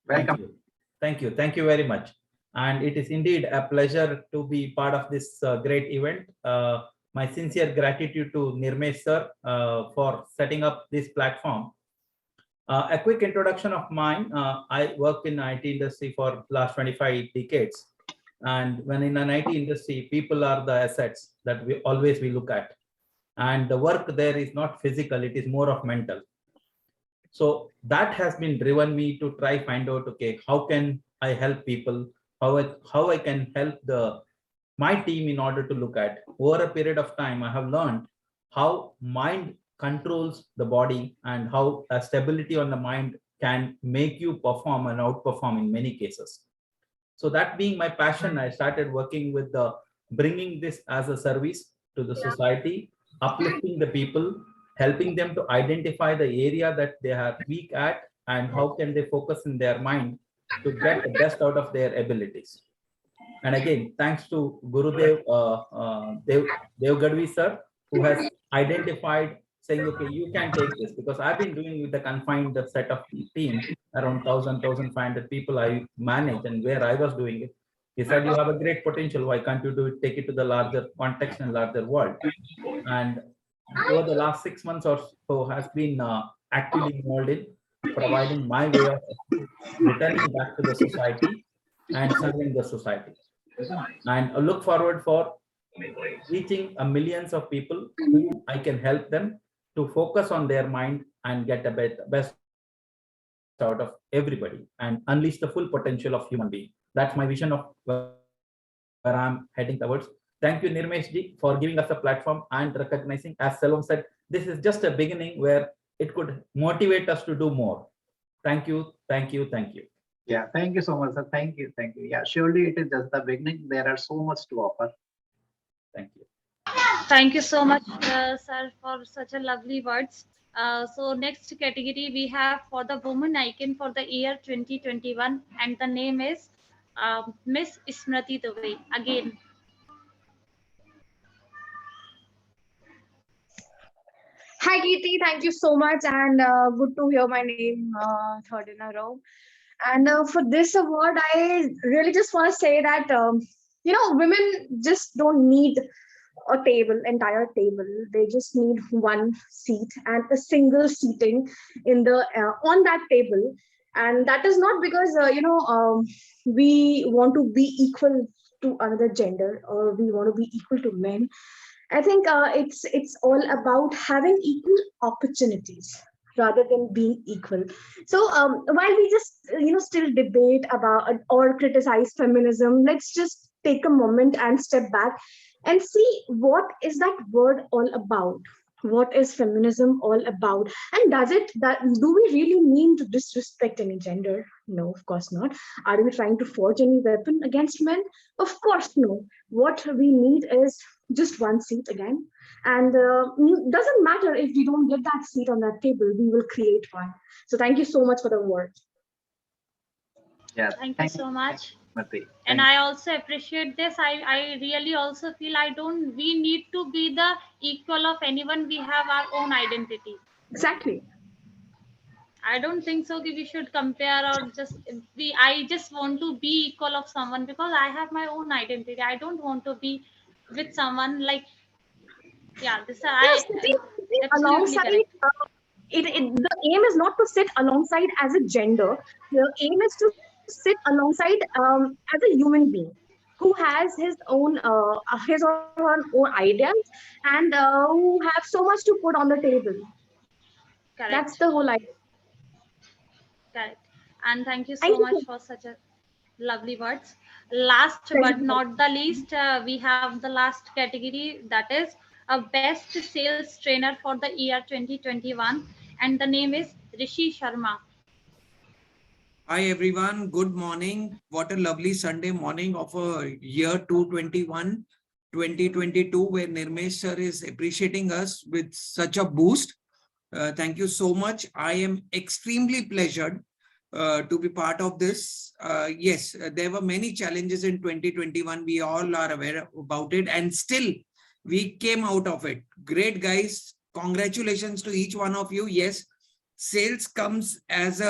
Welcome. Thank you. Thank you very much. And it is indeed a pleasure to be part of this great event. My sincere gratitude to Nirmesh sir for setting up this platform. A quick introduction of mine. I worked in IT industry for last 25 decades. And when in an IT industry, people are the assets that we always look at. And the work there is not physical, it is more of mental. So that has been driven me to try find out, okay, how can I help people? How I can help my team in order to look at. Over a period of time, I have learned how mind controls the body and how a stability on the mind can make you perform and outperform in many cases. So that being my passion, I started working with bringing this as a service to the society, uplifting the people, helping them to identify the area that they are weak at and how can they focus in their mind to get the best out of their abilities. And again, thanks to Gurudev Dev Gadvi sir, who has identified saying, okay, you can take this, because I've been doing with the confined set of team, around 1,500 people I manage, and where I was doing it. He said, you have a great potential. Why can't you take it to the larger context and larger world? And over the last 6 months or so has been actively involved in providing my way of returning back to the society and serving the society. And I look forward for reaching millions of people who I can help them to focus on their mind and get the best out of everybody and unleash the full potential of human being. That's my vision of where I'm heading towards. Thank you, Nirmesh ji, for giving us a platform and recognizing, as Selvam said, this is just a beginning where it could motivate us to do more. Thank you, thank you, thank you. Yeah, thank you so much, sir. Thank you, thank you. Yeah, surely it is just the beginning. There are so much to offer. Thank you. Thank you so much, sir, for such a lovely words. So next category we have for the woman icon for the year 2021, and the name is Miss Smriti Dubey. Again. Hi, Kirti. Thank you so much, and good to hear my name third in a row. And for this award, I really just want to say that women just don't need a entire table. They just need one seat and a single seating in the on that table. And that is not because we want to be equal to another gender or we want to be equal to men. I think it's all about having equal opportunities rather than being equal. So while we just still debate about or criticize feminism, let's just take a moment and step back and see what is that word all about. What is feminism all about? And do we really mean to disrespect any gender? No, of course not. Are we trying to forge any weapon against men? Of course no. What we need is just one seat again. And doesn't matter if we don't get that seat on that table, we will create one. So thank you so much for the word. Yeah, thank you so much. And I also appreciate this. I really also feel we need to be the equal of anyone. We have our own identity. Exactly. I don't think so we should compare or I just want to be equal of someone because I have my own identity. I don't want to be with someone like, yeah, this alongside the aim is not to sit alongside as a gender. The aim is to sit alongside as a human being. who has his or her own ideas and who have so much to put on the table. That's Correct. the whole idea. Correct. And thank you Thank so you. much for such a lovely words. Last Thank but you. not the least, we have the last category, that is a best sales trainer for the year 2021, and the name is Rishi Sharma. Hi everyone, good morning. What a lovely Sunday morning of a year 2021, 2022, where Nirmesh sir is appreciating us with such a boost. Thank you so much. I am extremely pleasured to be part of this. Yes, there were many challenges in 2021. We all are aware about it, and still we came out of it. Great guys. Congratulations to each one of you. Yes, sales comes as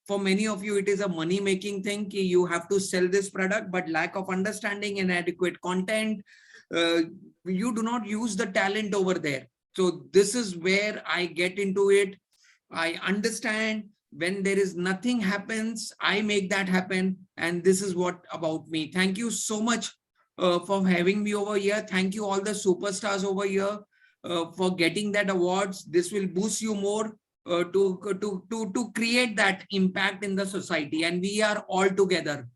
for many of you, it is a money making thing. You have to sell this product, but lack of understanding and adequate content, you do not use the talent over there. So this is where I get into it. I understand when there is nothing happens, I make that happen. And this is what about me. Thank you so much for having me over here. Thank you all the superstars over here for getting that awards. This will boost you more to create that impact in the society. And we are all together.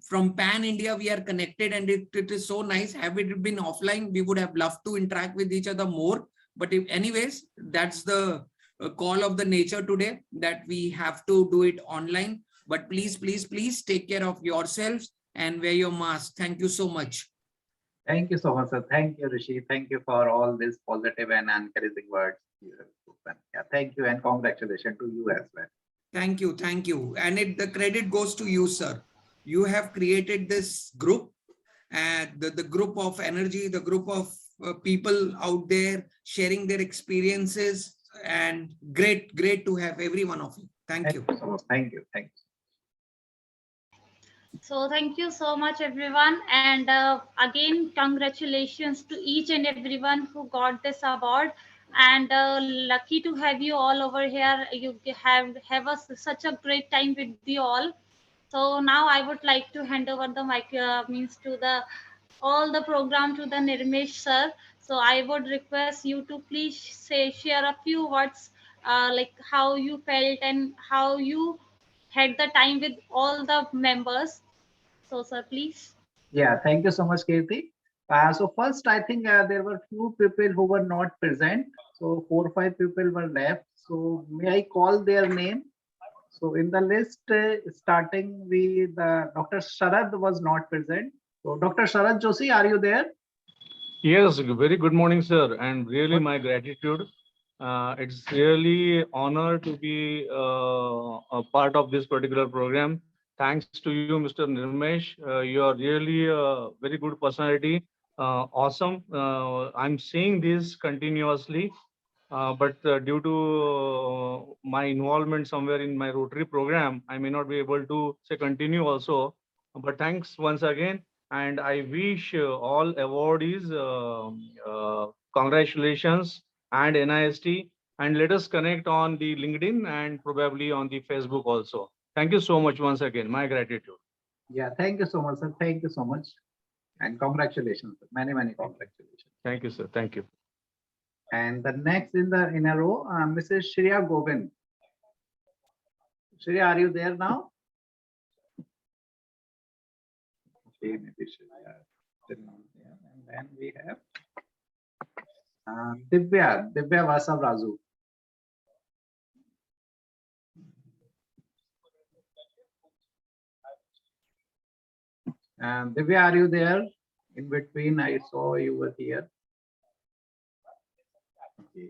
From Pan India, we are connected, and it is so nice. Have it been offline, we would have loved to interact with each other more. But anyways, that's the call of the nature today, that we have to do it online. But please, please, please take care of yourselves and wear your mask. Thank you so much. Thank you so much, sir. Thank you, Rishi. Thank you for all these positive and encouraging words. Yeah, thank you and congratulations to you as well. Thank you, thank you. And the credit goes to you, sir. You have created this group, and the group of energy, the group of people out there sharing their experiences, and great to have every one of you. Thank you. So much. Thank you. Thank you. So thank you so much, everyone. And again, congratulations to each and everyone who got this award. And lucky to have you all over here. You have us such a great time with you all. So now I would like to hand over the mic to all the program to the Nirmesh sir. So I would request you to please share a few words, like how you felt and how you had the time with all the members. So sir, please. Yeah, thank you so much, Kirti. So first, I think there were few people who were not present. So 4 or 5 people were left. So may I call their name? So in the list, starting with Dr. Sharad was not present. So Dr. Sharad Joshi, are you there? Yes, very good morning, sir. And really my gratitude. It's really honor to be a part of this particular program. Thanks to you, Mr. Nirmesh. You are really a very good personality. Awesome. I'm seeing this continuously. But due to my involvement somewhere in my Rotary program, I may not be able to say continue also. But thanks once again. And I wish all awardees congratulations and NIST. And let us connect on the LinkedIn and probably on the Facebook also. Thank you so much once again. My gratitude. Yeah, thank you so much, sir. Thank you so much. And congratulations. Many congratulations. Thank you, sir. Thank you. And the next in a row, Mrs. Shreya Govind. Shreya, are you there now? Okay, maybe Shreya still not there. And then we have Divya Vasavrazu. Divya, are you there? In between, I saw you were here. Okay.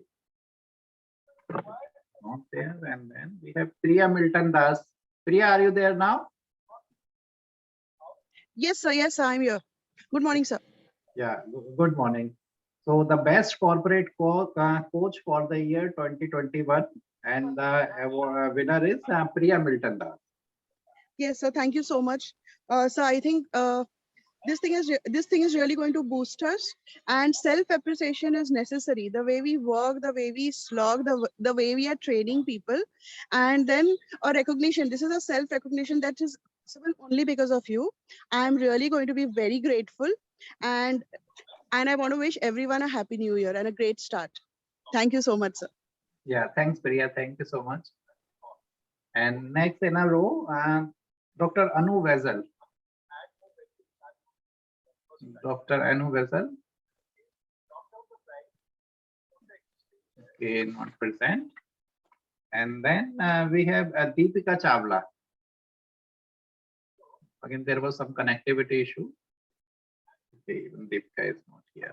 Not there. And then we have Priya Milton Das. Priya, are you there now? Yes, sir. Yes, I'm here. Good morning, sir. Yeah, good morning. So the best corporate coach for the year 2021, and the winner is Priya Milton Das. Yes, sir. Thank you so much. So I think this thing is really going to boost us, and self-appreciation is necessary. The way we work, the way we slog, the way we are training people, and then a recognition. This is a self-recognition that is possible only because of you. I'm really going to be very grateful, and I want to wish everyone a happy new year and a great start. Thank you so much, sir. Yeah, thanks, Priya. Thank you so much. And next in a row, Dr. Anu Vezal. Dr. Anu Vezal. Okay, not present. And then we have Deepika Chawla. Again, there was some connectivity issue. Okay, even Deepika is not here.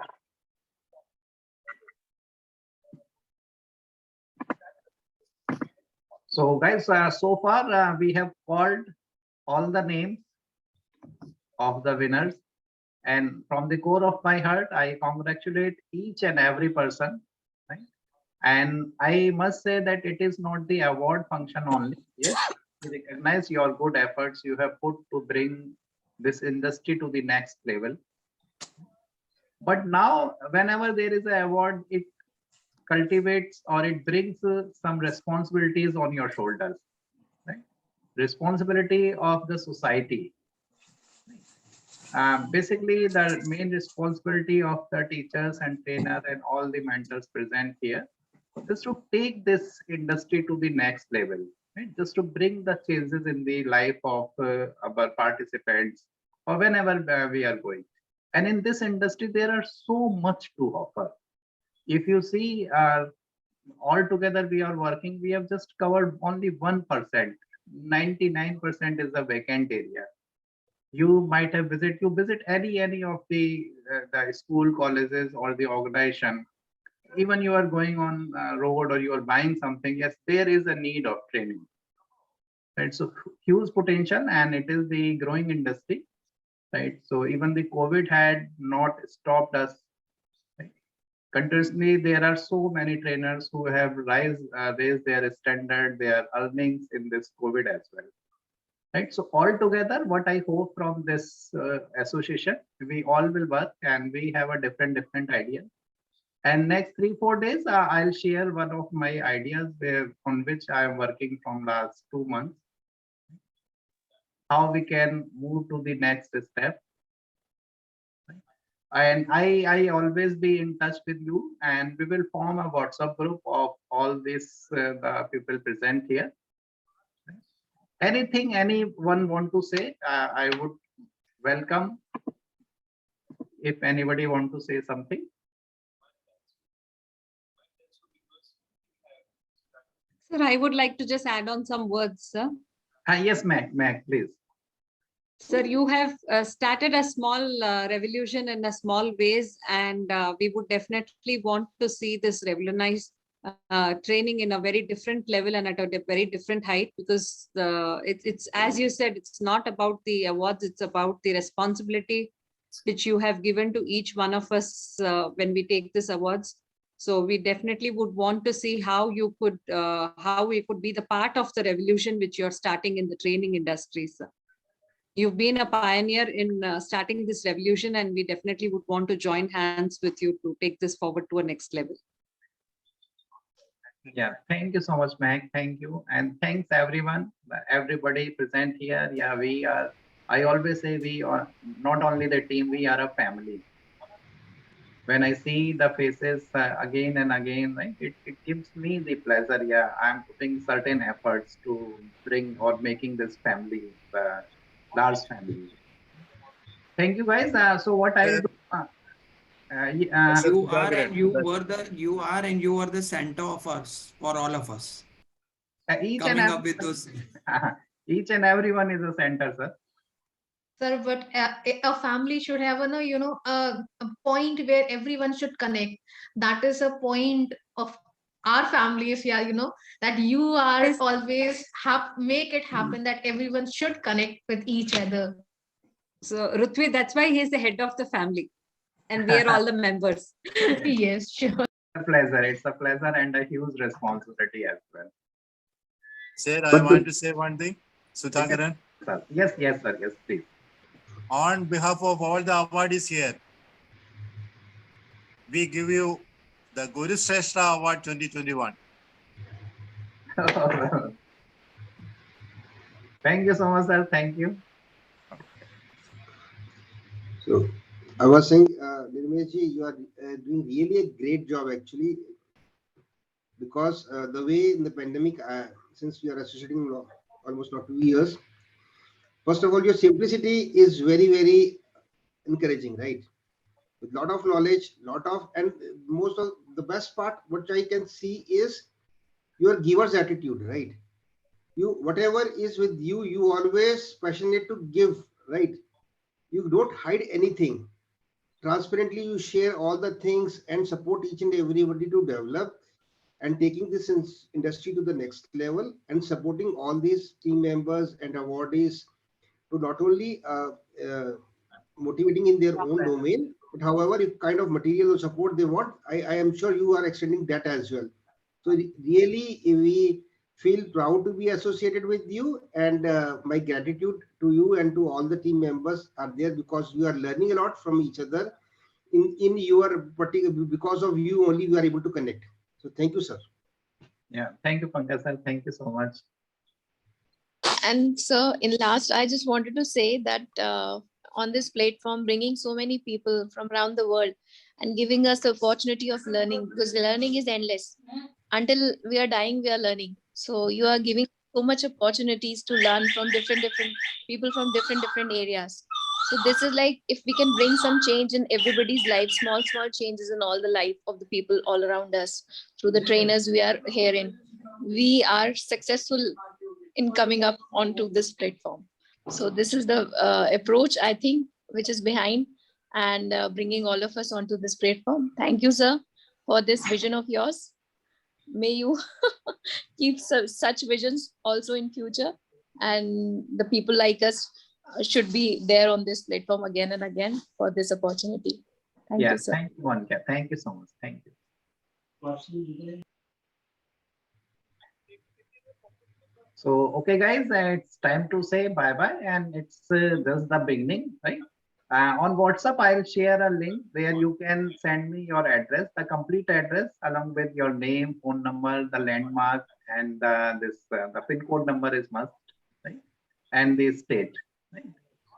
So guys, so far we have called all the names of the winners, and from the core of my heart, I congratulate each and every person. Right? And I must say that it is not the award function only. Yes, we recognize your good efforts you have put to bring this industry to the next level. But now, whenever there is an award, it cultivates or it brings some responsibilities on your shoulders, right? Responsibility of the society. Basically, the main responsibility of the teachers and trainers and all the mentors present here is to take this industry to the next level, right? Just to bring the changes in the life of our participants or whenever we are going. And in this industry, there are so much to offer. If you see, all together we are working, we have just covered only 1%. 99% is a vacant area. You might have visit any of the school, colleges, or the organization. Even you are going on road or you are buying something, yes, there is a need of training. Right, so huge potential, and it is the growing industry. Right, so even the COVID had not stopped us. Right? Continuously, there are so many trainers who have raised their standard, their earnings in this COVID as well. Right, so all together, what I hope from this association, we all will work and we have a different idea. And next 3-4 days, I'll share one of my ideas on which I am working from last 2 months. How we can move to the next step. And I always be in touch with you, and we will form a WhatsApp group of all these the people present here. Anything anyone want to say, I would welcome. If anybody want to say something. Sir, I would like to just add on some words, sir. Yes, Meg, please. Sir, you have started a small revolution in a small ways, and we would definitely want to see this revolutionized training in a very different level and at a very different height, because it's as you said, it's not about the awards, it's about the responsibility which you have given to each one of us when we take this awards. So we definitely would want to see how you could, how we could be the part of the revolution which you're starting in the training industry, sir. You've been a pioneer in starting this revolution, and we definitely would want to join hands with you to take this forward to a next level. Yeah, thank you so much, Meg. Thank you. And thanks everyone, everybody present here. Yeah, we are, I always say we are not only the team, we are a family. When I see the faces again and again, right, it gives me the pleasure. Yeah, I'm putting certain efforts to bring or making this family, large family. Thank you guys. So what I'll do, you are and you were the center of us, for all of us. Each and everyone is a center, sir. Sir, but a family should have a point where everyone should connect. That is a point of our families. Yeah, that you are always make it happen that everyone should connect with each other. So Ruthvi, that's why he's the head of the family, and we are all the members. Yes, sure. It's a pleasure. It's a pleasure and a huge responsibility as well. Sir, I want to say one thing. Sudhakaran. Yes, sir. Yes, please. On behalf of all the awardees here, we give you the Guru Shrestha Award 2021. Thank you so much, sir. Thank you. So I was saying, Nirmesh ji, you are doing really a great job actually, because the way in the pandemic, since we are associating almost now 2 years, first of all, your simplicity is very, very encouraging, right? With lot of knowledge, and most of the best part, what I can see is your giver's attitude, right? You, whatever is with you, you always passionate to give, right? You don't hide anything. Transparently, you share all the things and support each and everybody to develop and taking this industry to the next level, and supporting all these team members and awardees to not only motivating in their own domain, but however, if kind of material or support they want, I am sure you are extending that as well. So really, we feel proud to be associated with you, and my gratitude to you and to all the team members are there, because we are learning a lot from each other. In your particular, because of you only we are able to connect. So thank you, sir. Yeah, thank you, Pankaj sir. Thank you so much. And so in last, I just wanted to say that on this platform, bringing so many people from around the world and giving us the opportunity of learning, because learning is endless. Until we are dying, we are learning. So you are giving so much opportunities to learn from different people from different areas. So this is like, if we can bring some change in everybody's life, small changes in all the life of the people all around us through the trainers we are hearing, we are successful in coming up onto this platform. So this is the approach, I think, which is behind and bringing all of us onto this platform. Thank you, sir, for this vision of yours. May you keep such visions also in future, and the people like us should be there on this platform again and again for this opportunity. Thank you, sir. Thank you, Monica. Thank you so much. Thank you. So, okay, guys, it's time to say bye-bye, and it's just the beginning, right? On WhatsApp, I'll share a link where you can send me your address, the complete address, along with your name, phone number, the landmark, and the PIN code number is must, right? And the state, right?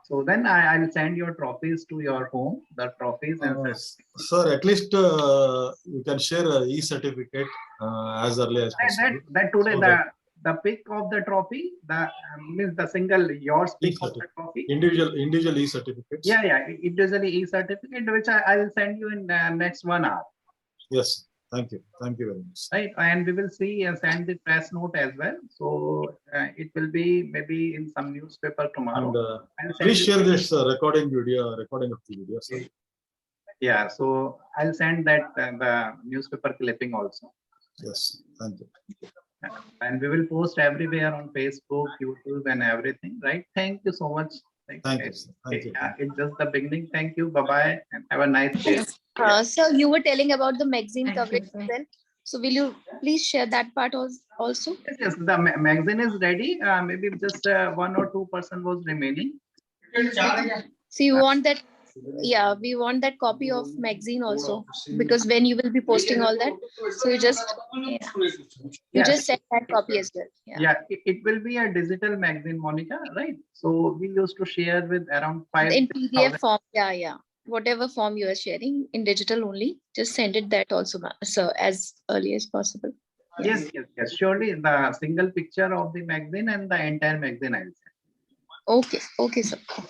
So then I'll send your trophies to your home, the trophies. And sir, at least you can share an e-certificate as early as possible. That today, so the pic of the trophy, means the single yours pic of the trophy. Individual e-certificates. Yeah, individually e-certificate, which I will send you in next 1 hour. Yes, thank you very much. Right, and we will see and send the press note as well. So it will be maybe in some newspaper tomorrow. And please share this recording of the video. Sir. Yeah, so I'll send that the newspaper clipping also. Yes, thank you. And we will post everywhere on Facebook, YouTube, and everything, right? Thank you so much. Thank you. Thank you. It's just the beginning. Thank you. Bye-bye, and have a nice day. So you were telling about the magazine coverage then. So will you please share that part also? Yes, the magazine is ready. Maybe just 1 or 2% was remaining. So you want that? Yeah, we want that copy of magazine also, because when you will be posting all that, so you just just send that copy as well. Yeah, it will be a digital magazine, Monica, right? So we used to share with around 5 in PDF form. Yeah. Whatever form you are sharing in digital only, just send it that also, sir, as early as possible. Yes. Surely the single picture of the magazine and the entire magazine I'll send. Okay, sir. Okay.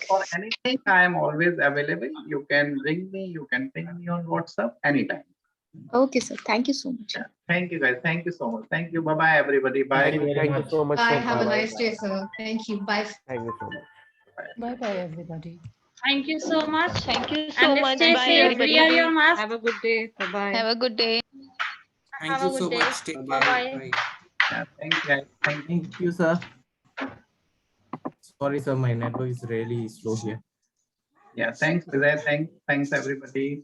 For anything, I am always available. You can ring me, you can ping me on WhatsApp anytime. Okay, sir. Thank you so much. Yeah. Thank you, guys. Thank you so much. Thank you. Bye-bye, everybody. Bye. Thank you so much. Bye. Have a nice day, sir. Thank you. Bye. Thank you so much. Bye-bye, everybody. Thank you so much. Thank you so And much. stay Bye, safe. everybody. Wear your mask. Have a good day. Bye-bye. Have a good day. Thank you so much. Take care. Bye-bye. Yeah, thank you, guys. Thank you, sir. Sorry, sir, my network is really slow here. Yeah, thanks, Vijay. Thanks, everybody.